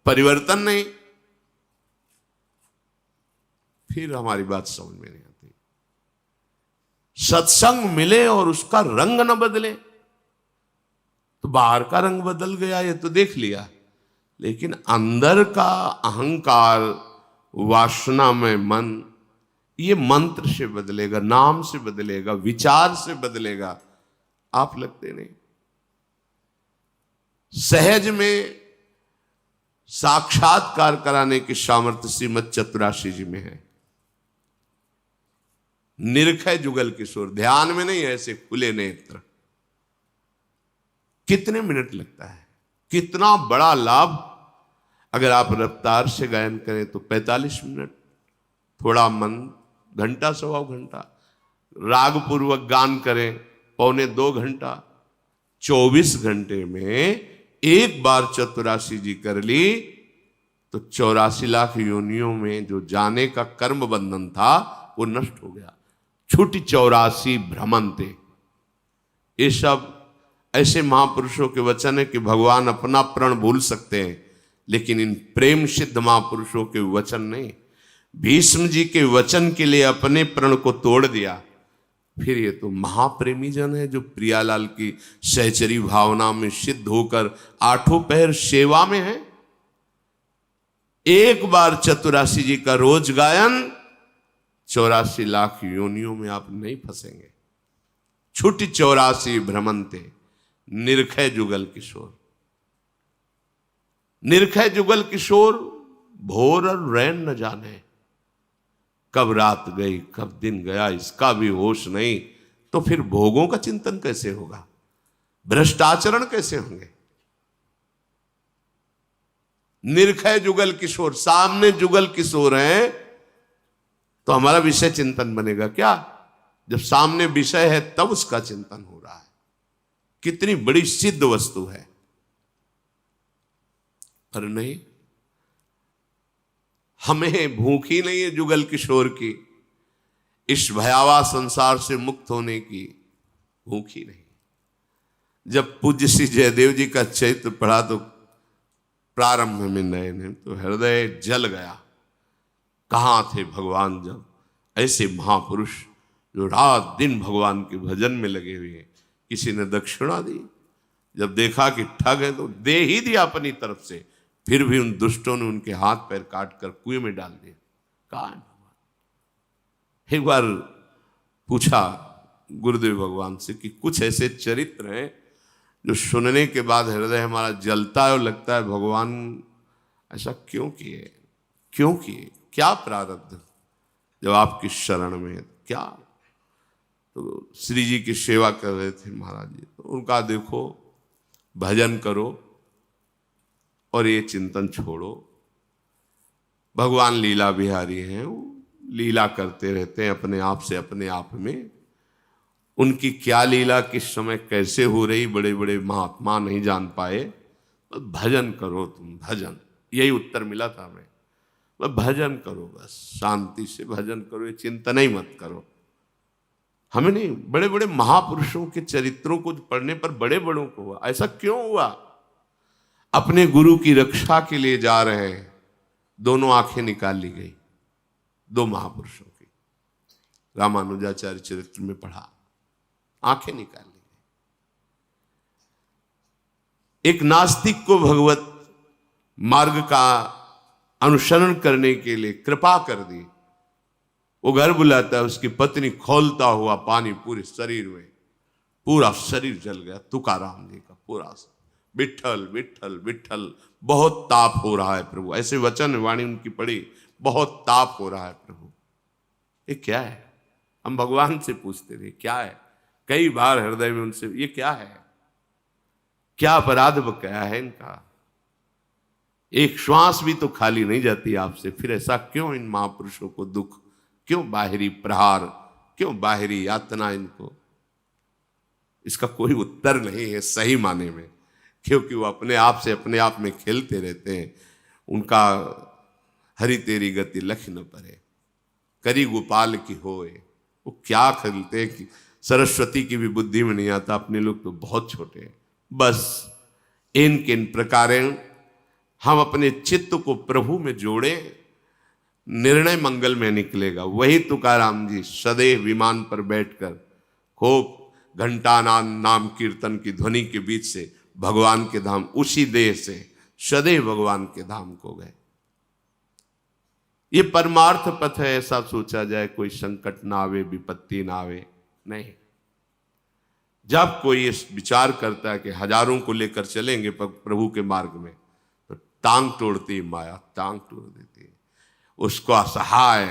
परिवर्तन नहीं, फिर हमारी बात समझ में नहीं आती। सत्संग मिले और उसका रंग न बदले तो बाहर का रंग बदल गया ये तो देख लिया, लेकिन अंदर का अहंकार, वासना में मन, ये मंत्र से बदलेगा, नाम से बदलेगा, विचार से बदलेगा। आप लगते नहीं। सहज में साक्षात्कार कराने की सामर्थ्य श्रीमद चतुराशी जी में है। निरखय जुगल किशोर, ध्यान में नहीं, ऐसे खुले नेत्र। कितने मिनट लगता है, कितना बड़ा लाभ। अगर आप रफ्तार से गायन करें तो 45 मिनट, थोड़ा मन घंटा, सवा घंटा, राग पूर्वक गान करें 1.25 घंटा। 24 घंटे में एक बार चतुराशी जी कर ली तो 84 लाख योनियों में जो जाने का कर्म बंधन था वो नष्ट हो गया। छुटी 84 भ्रमंते। ये सब ऐसे महापुरुषों के वचन है कि भगवान अपना प्रण भूल सकते हैं, लेकिन इन प्रेम सिद्ध महापुरुषों के वचन नहीं। भीष्म जी के वचन के लिए अपने प्रण को तोड़ दिया। फिर ये तो महाप्रेमी जन है जो प्रियालाल की सहचरी भावना में सिद्ध होकर 8 पहर सेवा में है। एक बार चतुराशी जी का रोज गायन 84 लाख योनियों में आप नहीं फंसेंगे। छुटी 84 भ्रमंते, निरखय जुगल किशोर। निरखय जुगल किशोर भोर और रैन न जाने, कब रात गई कब दिन गया इसका भी होश नहीं। तो फिर भोगों का चिंतन कैसे होगा, भ्रष्टाचरण कैसे होंगे? निरखय जुगल किशोर, सामने जुगल किशोर हैं तो हमारा विषय चिंतन बनेगा क्या? जब सामने विषय है तब उसका चिंतन हो रहा है। कितनी बड़ी सिद्ध वस्तु है, पर नहीं, हमें भूख ही नहीं है जुगल किशोर की, इस भयावह संसार से मुक्त होने की भूख ही नहीं। जब पूज्य श्री जयदेव जी का चरित्र पढ़ा तो प्रारंभ में नए तो हृदय जल गया। कहाँ थे भगवान जब ऐसे महापुरुष जो रात दिन भगवान के भजन में लगे हुए हैं, किसी ने दक्षिणा दी, जब देखा कि ठग है तो दे ही दिया अपनी तरफ से, फिर भी उन दुष्टों ने उनके हाथ पैर काट कर कुएं में डाल दिया। कहाँ है भगवान? एक बार पूछा गुरुदेव भगवान से कि कुछ ऐसे चरित्र हैं जो सुनने के बाद हृदय हमारा जलता है और लगता है भगवान ऐसा क्यों किए, क्यों किए, क्या प्रारब्ध जब आपकी शरण में है, क्या? तो श्री जी की सेवा कर रहे थे महाराज जी, तो उनका देखो भजन करो और ये चिंतन छोड़ो, भगवान लीला बिहारी हैं, वो लीला करते रहते हैं अपने आप से अपने आप में। उनकी क्या लीला किस समय कैसे हो रही बड़े बड़े महात्मा नहीं जान पाए। तो भजन करो तुम, भजन, यही उत्तर मिला था हमें। भजन करो, बस शांति से भजन करो, ये चिंतन ही मत करो। हमें नहीं, बड़े बड़े महापुरुषों के चरित्रों को पढ़ने पर बड़े बड़ों को हुआ। ऐसा क्यों हुआ? अपने गुरु की रक्षा के लिए जा रहे हैं, दोनों आंखें निकाल ली गई, दो महापुरुषों की। रामानुजाचार्य चरित्र में पढ़ा, आंखें निकाल ली गई। एक नास्तिक को भगवत मार्ग का अनुसरण करने के लिए कृपा कर दी। वो घर बुलाता है, उसकी पत्नी खोलता हुआ पानी पूरे शरीर में, पूरा शरीर जल गया। तुकाराम जी का पूरा, विठ्ठल विठ्ठल विठ्ठल, बहुत ताप हो रहा है प्रभु, ऐसे वचन वाणी उनकी पड़ी, बहुत ताप हो रहा है प्रभु। ये क्या है? हम भगवान से पूछते थे क्या है, कई बार हृदय में उनसे, ये क्या है, क्या अपराध बकाया है इनका? एक श्वास भी तो खाली नहीं जाती आपसे, फिर ऐसा क्यों इन महापुरुषों को दुख, क्यों बाहरी प्रहार, क्यों बाहरी यातना इनको? इसका कोई उत्तर नहीं है सही माने में, क्योंकि वो अपने आप से अपने आप में खेलते रहते हैं। उनका हरि तेरी गति लख न परे, करी गोपाल की होए, वो क्या खेलते हैं कि सरस्वती की भी बुद्धि में नहीं आता। अपने लोग तो बहुत छोटे हैं। बस इन किन प्रकारें हम अपने चित्त को प्रभु में जोड़े, निर्णय मंगल में निकलेगा। वही तुकाराम जी सदैव विमान पर बैठकर खूब घंटानाद नाम कीर्तन की ध्वनि के बीच से भगवान के धाम, उसी देह से सदैव भगवान के धाम को गए। ये परमार्थ पथ है, ऐसा सोचा जाए कोई संकट ना आवे, विपत्ति ना आवे, नहीं। जब कोई इस विचार करता है कि हजारों को लेकर चलेंगे प्रभु के मार्ग में, तो टांग तोड़ती माया, टांग तोड़ देती है, उसको असहाय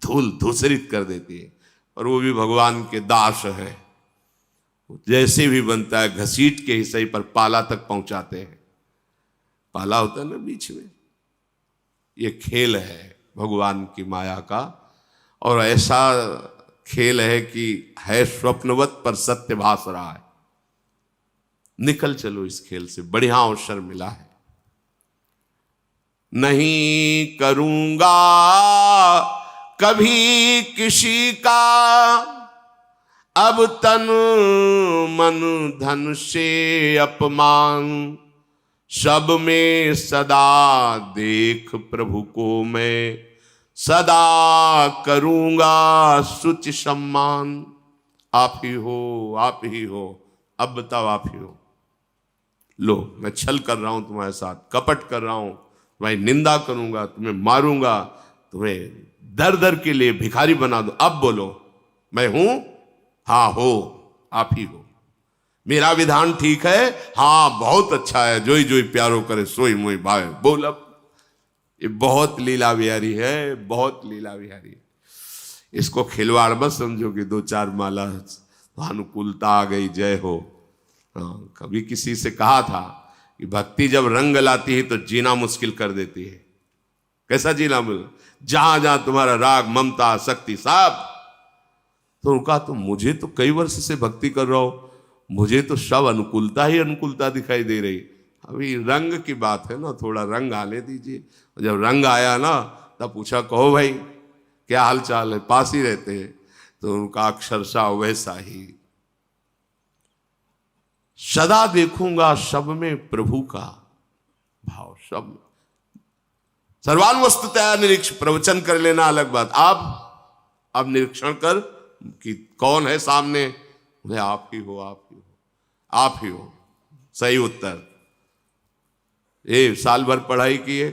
धूल धूसरित कर देती है। और वो भी भगवान के दास है, जैसे भी बनता है घसीट के ही सही पर पाला तक पहुंचाते हैं। पाला होता है ना बीच में, ये खेल है भगवान की माया का। और ऐसा खेल है कि है स्वप्नवत पर सत्य भास रहा है। निकल चलो इस खेल से, बढ़िया अवसर मिला है। नहीं करूंगा कभी किसी का अब तन मन धन से अपमान, सब में सदा देख प्रभु को मैं सदा करूंगा सुच सम्मान। आप ही हो, आप ही हो, अब बताओ आप ही हो। लो मैं छल कर रहा हूं तुम्हारे साथ, कपट कर रहा हूं, तुम्हारी निंदा करूंगा, तुम्हें मारूंगा, तुम्हें दर दर के लिए भिखारी बना दो। अब बोलो मैं हूं? हाँ हो, आप ही हो। मेरा विधान ठीक है? हाँ बहुत अच्छा है। जोई जोई प्यारो करे सोई मोई भाई। बोल अब। ये बहुत लीला बिहारी है, बहुत लीला बिहारी है। इसको खिलवाड़ मत समझो कि दो चार माला तो अनुकूलता आ गई, जय हो। हाँ, कभी किसी से कहा था कि भक्ति जब रंग लाती है तो जीना मुश्किल कर देती है। कैसा जीना? जहां जहां तुम्हारा राग ममता शक्ति साहब। तो उनका तो मुझे तो कई वर्ष से भक्ति कर रहा हो, मुझे तो सब अनुकूलता ही अनुकूलता दिखाई दे रही। अभी रंग की बात है ना, थोड़ा रंग आने दीजिए। जब रंग आया ना तब पूछा, कहो भाई क्या हाल चाल है, पास ही रहते हैं। तो उनका अक्षरशः वैसा ही, सदा देखूंगा सब में प्रभु का भाव। सब सर्वान वस्तुतया निरीक्ष, प्रवचन कर लेना अलग बात। आप निरीक्षण कर कि कौन है सामने, बोले आप ही हो, आप ही हो, आप ही हो। सही उत्तर। साल भर पढ़ाई की है,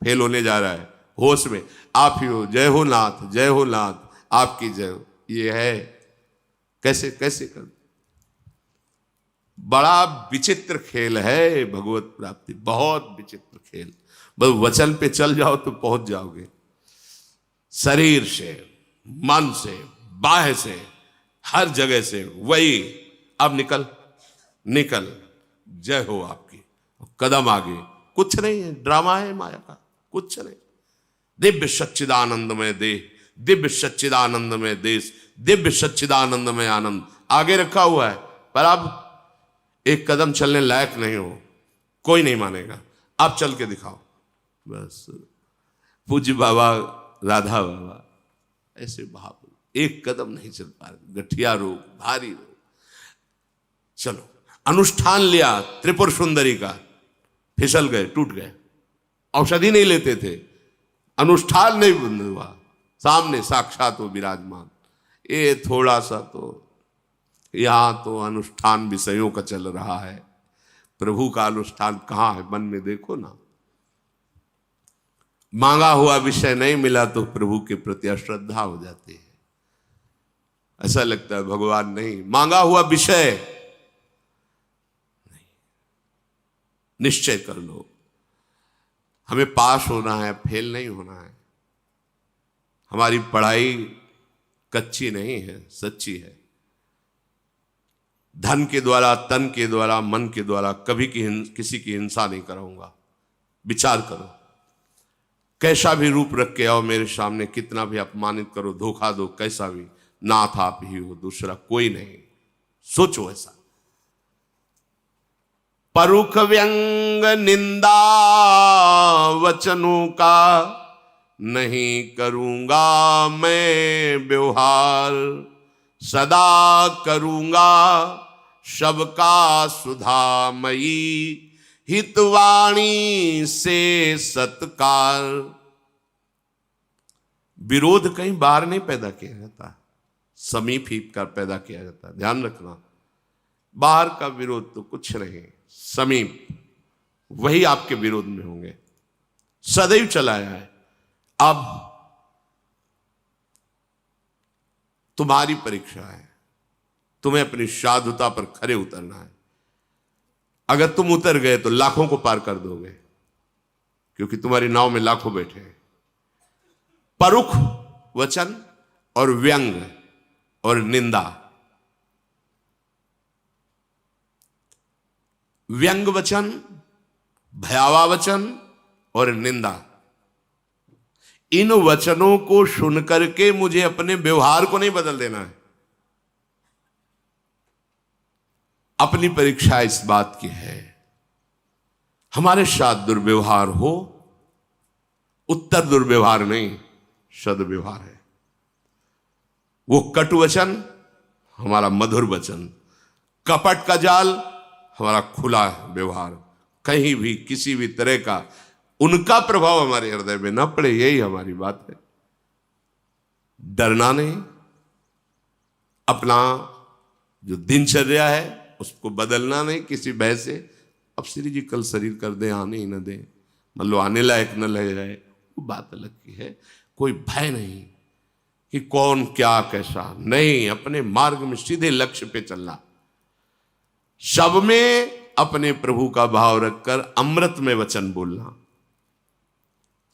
फेल होने जा रहा है, होश में आप ही हो, जय हो नाथ, जय हो नाथ, आपकी जय हो। ये है कैसे कैसे कर। बड़ा विचित्र खेल है भगवत प्राप्ति, बहुत विचित्र खेल। बस वचन पे चल जाओ तो पहुंच जाओगे। शरीर से, मन से, बाह्य से, हर जगह से वही। अब निकल निकल, जय हो आपकी। कदम आगे, कुछ नहीं है, ड्रामा है माया का, कुछ नहीं। दिव्य सच्चिदानंदमय देह, दिव्य सच्चिदानंदमय देश, दिव्य सच्चिदानंदमय आनंद आगे रखा हुआ है। पर अब एक कदम चलने लायक नहीं हो, कोई नहीं मानेगा। आप चल के दिखाओ बस। पूज्य बाबा, राधा बाबा ऐसे भाव, एक कदम नहीं चल पा रहे, गठिया रोग, भारी रोग। चलो, अनुष्ठान लिया त्रिपुर सुंदरी का, फिसल गए, टूट गए। औषधि नहीं लेते थे, अनुष्ठान नहीं बंद हुआ, सामने साक्षात वो विराजमान। ये थोड़ा सा तो यहां तो अनुष्ठान विषयों का चल रहा है, प्रभु का अनुष्ठान कहां है? मन में देखो ना। मांगा हुआ विषय नहीं मिला तो प्रभु के प्रति अश्रद्धा हो जाती है। ऐसा लगता है भगवान नहीं, मांगा हुआ विषय नहीं। निश्चय कर लो, हमें पास होना है, फेल नहीं होना है। हमारी पढ़ाई कच्ची नहीं है, सच्ची है। धन के द्वारा, तन के द्वारा, मन के द्वारा कभी किसी की हिंसा नहीं कराऊंगा। विचार करो, कैसा भी रूप रख के आओ मेरे सामने, कितना भी अपमानित करो, धोखा दो, कैसा भी, नाथ आप ही हो, दूसरा कोई नहीं। सोचो ऐसा। परुख व्यंग निंदा वचनों का नहीं करूंगा मैं व्यवहार, सदा करूंगा सबका सुधामयी, हितवाणी से सत्कार। विरोध कहीं बाहर नहीं पैदा किया जाता, समीप ही कर पैदा किया जाता है। ध्यान रखना, बाहर का विरोध तो कुछ नहीं, समीप वही आपके विरोध में होंगे। सदैव चलाया है। अब तुम्हारी परीक्षा है, तुम्हें अपनी साधुता पर खरे उतरना है। अगर तुम उतर गए तो लाखों को पार कर दोगे, क्योंकि तुम्हारी नाव में लाखों बैठे हैं। परुख वचन और व्यंग और निंदा। व्यंग वचन, भयावह वचन और निंदा, इन वचनों को सुन करके मुझे अपने व्यवहार को नहीं बदल देना है। अपनी परीक्षा इस बात की है, हमारे साथ दुर्व्यवहार हो, उत्तर दुर्व्यवहार नहीं, सद्व्यवहार है। वो कटु वचन, हमारा मधुर वचन। कपट का जाल, हमारा खुला व्यवहार। कहीं भी किसी भी तरह का उनका प्रभाव हमारे हृदय में न पड़े, यही हमारी बात है। डरना नहीं, अपना जो दिनचर्या है उसको बदलना नहीं किसी भय से। अब श्री जी कल शरीर कर दे, आने ही न दे, मतलब आने लायक न रह जाए, वो बात अलग की है। कोई भय नहीं कि कौन क्या कैसा, नहीं, अपने मार्ग में सीधे लक्ष्य पे चलना। सब में अपने प्रभु का भाव रखकर अमृत में वचन बोलना।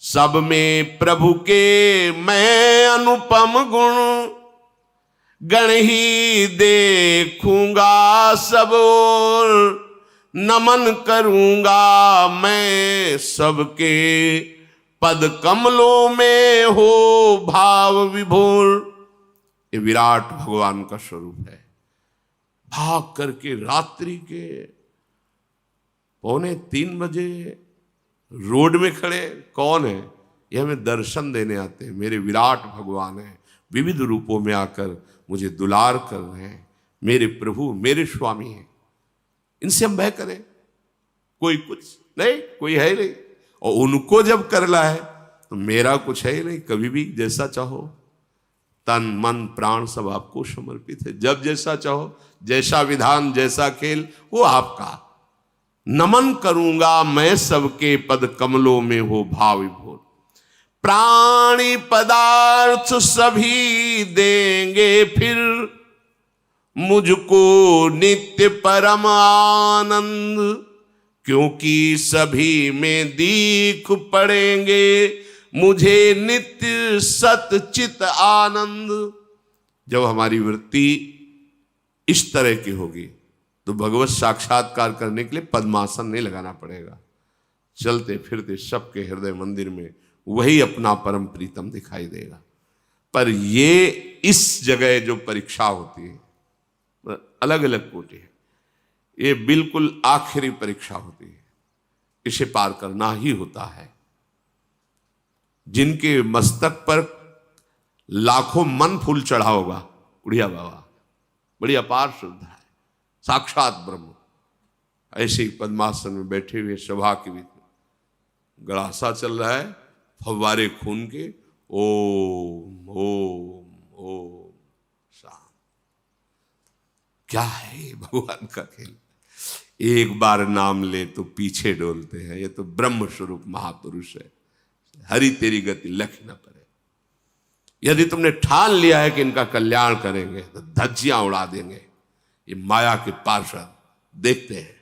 सब में प्रभु के मैं अनुपम गुण, गण ही देखूंगा सब ओर, नमन करूंगा मैं सबके पद कमलों में हो भाव विभोर। ये विराट भगवान का स्वरूप है। भाग करके रात्रि के 2:45 बजे रोड में खड़े, कौन है? ये हमें दर्शन देने आते हैं, मेरे विराट भगवान हैं, विविध रूपों में आकर मुझे दुलार कर रहे हैं, मेरे प्रभु मेरे स्वामी हैं, इनसे हम भय करें? कोई कुछ नहीं, कोई है नहीं। और उनको जब करना है तो मेरा कुछ है ही नहीं, कभी भी जैसा चाहो, तन मन प्राण सब आपको समर्पित है, जब जैसा चाहो, जैसा विधान जैसा खेल वो आपका। नमन करूंगा मैं सबके पद कमलों में हो भाव विभोर, प्राणी पदार्थ सभी देंगे फिर मुझको नित्य परम आनंद, क्योंकि सभी में दीख पड़ेंगे मुझे नित्य सतचित आनंद। जब हमारी वृत्ति इस तरह की होगी तो भगवत साक्षात्कार करने के लिए पद्मासन नहीं लगाना पड़ेगा, चलते फिरते सबके हृदय मंदिर में वही अपना परम प्रीतम दिखाई देगा। पर ये इस जगह जो परीक्षा होती है, अलग अलग कोटि है, ये बिल्कुल आखिरी परीक्षा होती है, इसे पार करना ही होता है। जिनके मस्तक पर लाखों मन फूल चढ़ा होगा, उड़िया बाबा बड़ी अपार श्रद्धा है, साक्षात ब्रह्म, ऐसे ही पद्मासन में बैठे हुए सभा के बीच में गड़ासा चल रहा है, फव्वारे खून के, ओम ओम ओम शांत। क्या है ये भगवान का खेल? एक बार नाम ले तो पीछे डोलते हैं, ये तो ब्रह्म स्वरूप महापुरुष है। हरि तेरी गति लख न पड़े। यदि तुमने ठान लिया है कि इनका कल्याण करेंगे तो धज्जियां उड़ा देंगे। ये माया के पार्षद देखते हैं,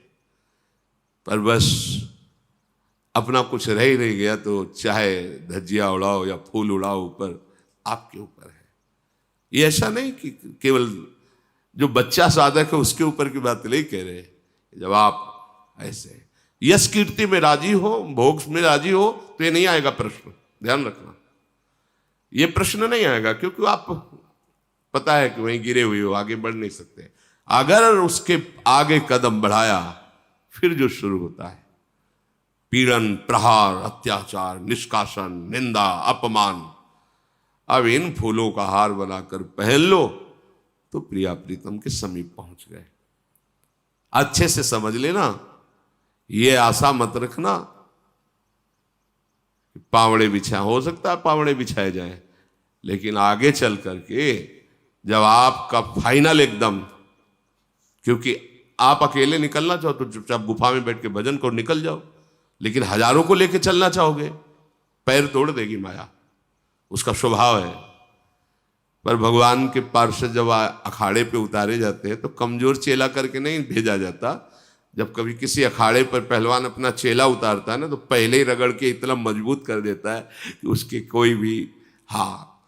पर बस अपना कुछ रह ही नहीं गया तो चाहे धज्जियां उड़ाओ या फूल उड़ाओ, ऊपर आपके ऊपर है। ये ऐसा नहीं कि केवल जो बच्चा साधक है उसके ऊपर की बात नहीं कह रहे। जब आप ऐसे यश कीर्ति में राजी हो, भोग में राजी हो, तो ये नहीं आएगा प्रश्न, ध्यान रखना। ये प्रश्न नहीं आएगा, क्योंकि आप पता है कि वहीं गिरे हुए हो, आगे बढ़ नहीं सकते। अगर उसके आगे कदम बढ़ाया, फिर जो शुरू होता है पीड़न, प्रहार, अत्याचार, निष्कासन, निंदा, अपमान। अब इन फूलों का हार बनाकर पहन लो तो प्रिया प्रीतम के समीप पहुंच गए। अच्छे से समझ लेना, ये आशा मत रखना पावड़े बिछा, हो सकता है पावड़े बिछाए जाए, लेकिन आगे चल करके जब आपका फाइनल एकदम, क्योंकि आप अकेले निकलना चाहो तो चुपचाप गुफा में बैठ के भजन करो, निकल जाओ, लेकिन हजारों को लेके चलना चाहोगे, पैर तोड़ देगी माया, उसका स्वभाव है। पर भगवान के पार्षद जब अखाड़े पे उतारे जाते हैं तो कमजोर चेला करके नहीं भेजा जाता। जब कभी किसी अखाड़े पर पहलवान अपना चेला उतारता है ना, तो पहले ही रगड़ के इतना मजबूत कर देता है कि उसके कोई भी, हाँ,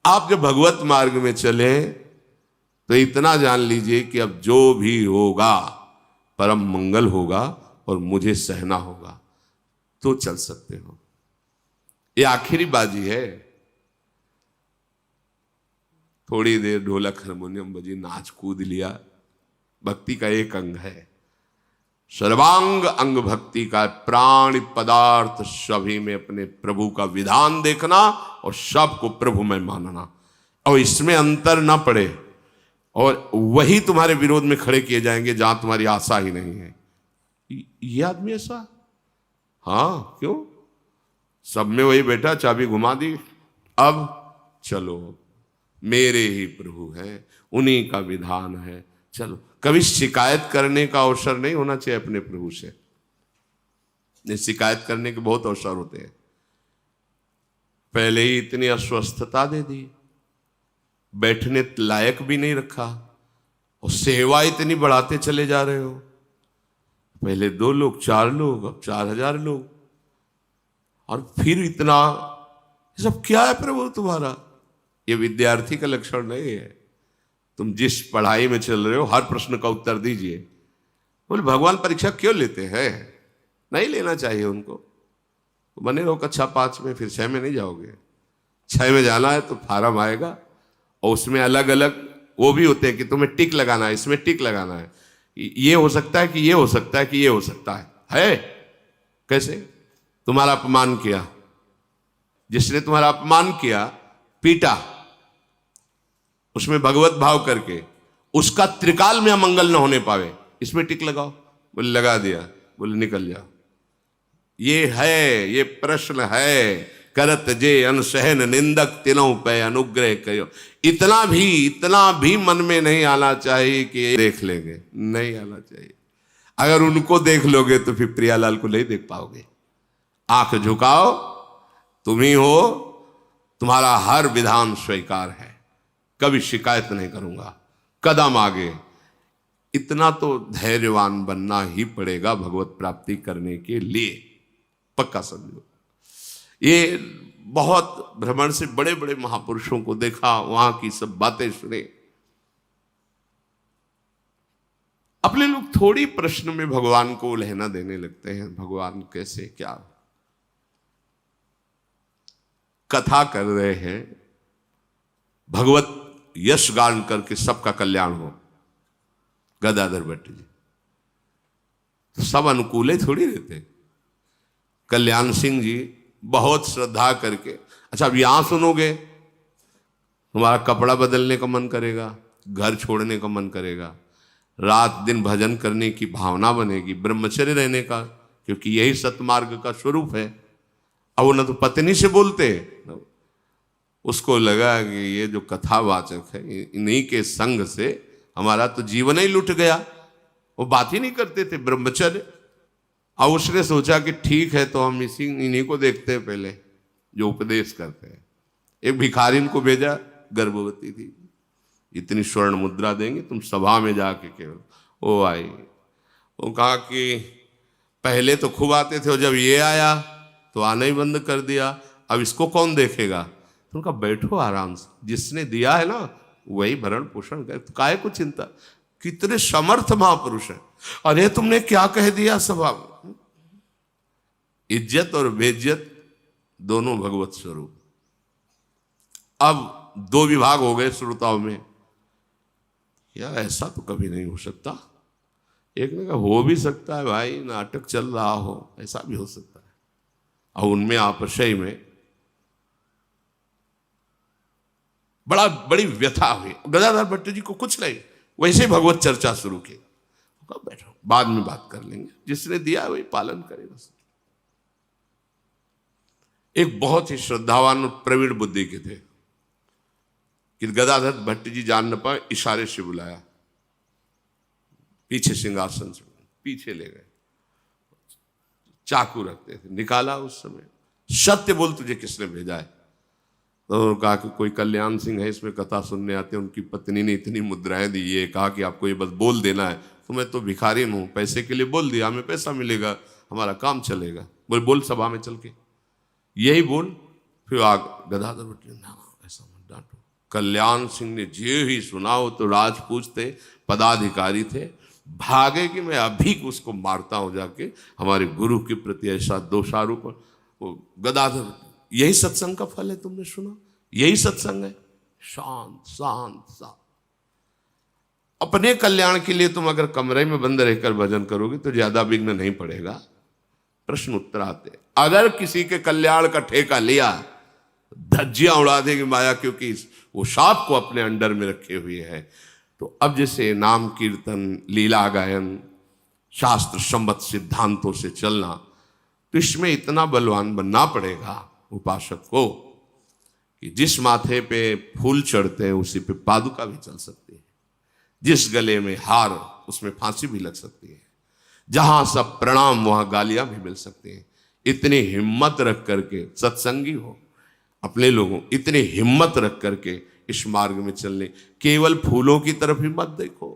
आप जब भगवत मार्ग में चले तो इतना जान लीजिए कि अब जो भी होगा परम मंगल होगा और मुझे सहना होगा, तो चल सकते हो। ये आखिरी बाजी है। थोड़ी देर ढोलक हारमोनियम बजी, नाच कूद लिया, भक्ति का एक अंग है, सर्वांग अंग भक्ति का, प्राण पदार्थ सभी में अपने प्रभु का विधान देखना और सबको प्रभु में मानना, और इसमें अंतर ना पड़े, और वही तुम्हारे विरोध में खड़े किए जाएंगे जहां तुम्हारी आशा ही नहीं है। ये आदमी ऐसा, हाँ क्यों, सब में वही बैठा, चाबी घुमा दी, अब चलो मेरे ही प्रभु हैं, उन्हीं का विधान है, चलो। कभी शिकायत करने का अवसर नहीं होना चाहिए अपने प्रभु से। शिकायत करने के बहुत अवसर होते हैं। पहले ही इतनी अस्वस्थता दे दी, बैठने लायक भी नहीं रखा, और सेवा इतनी बढ़ाते चले जा रहे हो। पहले 2 लोग, 4 लोग, अब 4000 लोग, और फिर इतना, ये सब क्या है प्रभु तुम्हारा? ये विद्यार्थी का लक्षण नहीं है। तुम जिस पढ़ाई में चल रहे हो हर प्रश्न का उत्तर दीजिए। बोले भगवान परीक्षा क्यों लेते हैं? नहीं लेना चाहिए उनको। बने रहो कक्षा 5 में, फिर 6 में नहीं जाओगे। 6 में जाना है तो फार्म आएगा और उसमें अलग अलग वो भी होते हैं कि तुम्हें टिक लगाना है, इसमें टिक लगाना है, ये हो सकता है कि ये हो सकता है कि ये हो सकता है? कैसे? तुम्हारा अपमान किया, जिसने तुम्हारा अपमान किया, पीटा, उसमें भगवत भाव करके, उसका त्रिकाल में अमंगल न होने पावे, इसमें टिक लगाओ। बोले लगा दिया, बोले निकल जाओ। ये है, ये प्रश्न है, करत जे अनसहन निंदक तिनों पे अनुग्रह करो। इतना भी मन में नहीं आना चाहिए कि देख लेंगे, नहीं आना चाहिए। अगर उनको देख लोगे तो फिर प्रियालाल को नहीं देख पाओगे। आंख झुकाओ, तुम ही हो, तुम्हारा हर विधान स्वीकार है, कभी शिकायत नहीं करूंगा, कदम आगे। इतना तो धैर्यवान बनना ही पड़ेगा भगवत प्राप्ति करने के लिए, पक्का समझो। ये बहुत भ्रमण से बड़े बड़े महापुरुषों को देखा, वहां की सब बातें सुने। अपने लोग थोड़ी प्रश्न में भगवान को उलझना देने लगते हैं, भगवान कैसे क्या। कथा कर रहे हैं, भगवत यश गान करके सबका कल्याण हो, गदाधर भट्ट जी तो सब अनुकूल थोड़ी रहते। कल्याण सिंह जी बहुत श्रद्धा करके, अच्छा अब यहां सुनोगे तुम्हारा कपड़ा बदलने का मन करेगा, घर छोड़ने का मन करेगा, रात दिन भजन करने की भावना बनेगी, ब्रह्मचर्य रहने का, क्योंकि यही सतमार्ग का स्वरूप है। अब वो न तो पत्नी से बोलते, उसको लगा कि ये जो कथावाचक है इन्हीं के संग से हमारा तो जीवन ही लुट गया। वो बात ही नहीं करते थे ब्रह्मचर्य। अब उसने सोचा कि ठीक है, तो हम इन्हीं को देखते हैं पहले जो उपदेश करते हैं। एक भिखारिन को भेजा, गर्भवती थी, इतनी स्वर्ण मुद्रा देंगे, तुम सभा में जाके केवल। वो आई, वो कहा कि पहले तो खूब आते थे और जब ये आया तो आना ही बंद कर दिया, अब इसको कौन देखेगा। तो उनका बैठो आराम से, जिसने दिया है ना वही भरण पोषण करे, तो काहे को चिंता। कितने समर्थ महापुरुष हैं। अरे तुमने क्या कह दिया सभा में। इज्जत और बेइज्जत दोनों भगवत स्वरूप। अब दो विभाग हो गए श्रोताओं में, यार ऐसा तो कभी नहीं हो सकता। एक ने कहा हो भी सकता है भाई, नाटक चल रहा हो, ऐसा भी हो सकता है। और उनमें आपसय में बड़ी व्यथा हुई। गदाधर भट्ट जी को कुछ नहीं, वैसे भगवत चर्चा शुरू की। बैठो बाद में बात कर लेंगे, जिसने दिया वही पालन करे बस। एक बहुत ही श्रद्धावान और प्रवीण बुद्धि के थे कि गदाधर भट्ट जी जान न पाए, इशारे से बुलाया, पीछे सिंहासन से पीछे ले गए, चाकू रखते थे, निकाला। उस समय सत्य बोल, तुझे किसने भेजा है। तो उन्होंने कहा कि कोई कल्याण सिंह है, इसमें कथा सुनने आते हैं, उनकी पत्नी ने इतनी मुद्राएं दी, ये कहा कि आपको ये बस बोल देना है। तो मैं तो भिखारी हूँ, पैसे के लिए बोल दिया, हमें पैसा मिलेगा, हमारा काम चलेगा। बोल बोल सभा में चल के यही बोल। फिर आग गदाधर भट्ट ना ऐसा मत डांटो। कल्याण सिंह ने जे ही सुना हो तो राजपूत थे, पदाधिकारी थे, भागे कि मैं अभी उसको मारता हूं जाके, हमारे गुरु के प्रति ऐसा दोषारोप। वो गदाधर, यही सत्संग का फल है, तुमने सुना, यही सत्संग है। शांत शांत शांत। अपने कल्याण के लिए तुम अगर कमरे में बंद रहकर भजन करोगे तो ज्यादा विघ्न नहीं पड़ेगा। प्रश्न उत्तर आते। अगर किसी के कल्याण का ठेका लिया, धज्जियां उड़ा देगी माया, क्योंकि वो सांप को अपने अंडर में रखे हुए है। तो अब जैसे नाम कीर्तन, लीला गायन, शास्त्र सम्मत सिद्धांतों से चलना, तो इसमें इतना बलवान बनना पड़ेगा उपासक को कि जिस माथे पे फूल चढ़ते हैं उसी पे पादुका भी चल सकती है, जिस गले में हार उसमें फांसी भी लग सकती है, जहां सब प्रणाम वहां गालियां भी मिल सकती हैं। इतनी हिम्मत रख करके सत्संगी हो, अपने लोगों इतनी हिम्मत रख करके इस मार्ग में चलने। केवल फूलों की तरफ ही मत देखो,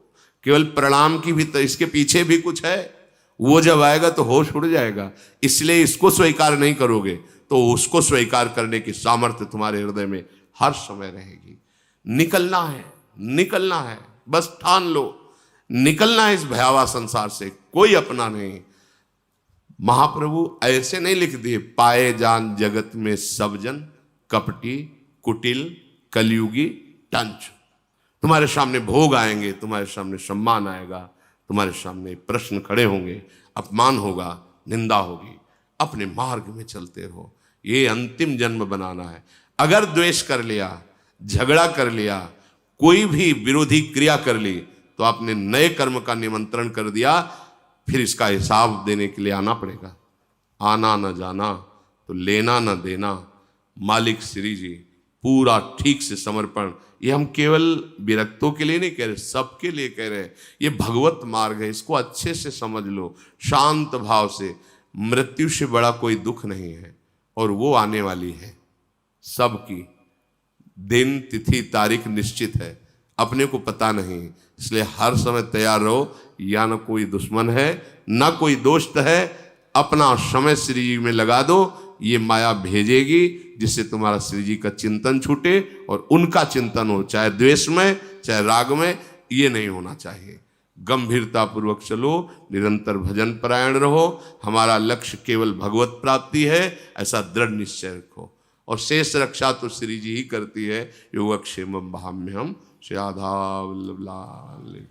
केवल प्रणाम की भी, तो इसके पीछे भी कुछ है। वो जब आएगा तो होश उड़ जाएगा। इसलिए इसको स्वीकार नहीं करोगे तो उसको स्वीकार करने की सामर्थ्य तुम्हारे हृदय में हर समय रहेगी। निकलना है, निकलना है, बस ठान लो, निकलना है इस भयावह संसार से, कोई अपना नहीं। महाप्रभु ऐसे नहीं लिख दिए, पाए जान जगत में सब जन कपटी कुटिल कलयुगी टंच। तुम्हारे सामने भोग आएंगे, तुम्हारे सामने सम्मान आएगा, तुम्हारे सामने प्रश्न खड़े होंगे, अपमान होगा, निंदा होगी। अपने मार्ग में चलते रहो, ये अंतिम जन्म बनाना है। अगर द्वेष कर लिया, झगड़ा कर लिया, कोई भी विरोधी क्रिया कर ली, तो आपने नए कर्म का निमंत्रण कर दिया, फिर इसका हिसाब देने के लिए आना पड़ेगा। आना न जाना तो लेना न देना। मालिक श्री जी पूरा ठीक से समर्पण, ये हम केवल विरक्तों के लिए नहीं कह रहे, सबके लिए कह रहे हैं। ये भगवत मार्ग है, इसको अच्छे से समझ लो, शांत भाव से। मृत्यु से बड़ा कोई दुख नहीं है, और वो आने वाली है सबकी। दिन तिथि तारीख निश्चित है, अपने को पता नहीं, इसलिए हर समय तैयार रहो। या न कोई दुश्मन है, ना कोई दोस्त है। अपना समय श्री जी में लगा दो, ये माया भेजेगी जिससे तुम्हारा श्री जी का चिंतन छूटे और उनका चिंतन हो, चाहे द्वेष में चाहे राग में। ये नहीं होना चाहिए। गंभीरता पूर्वक चलो, निरंतर भजन परायण रहो। हमारा लक्ष्य केवल भगवत प्राप्ति है, ऐसा दृढ़ निश्चय रखो। और शेष रक्षा तो श्री जी ही करती है। योगक्षेमम भाम्यहम। श्री राधा वल्लभ लाल।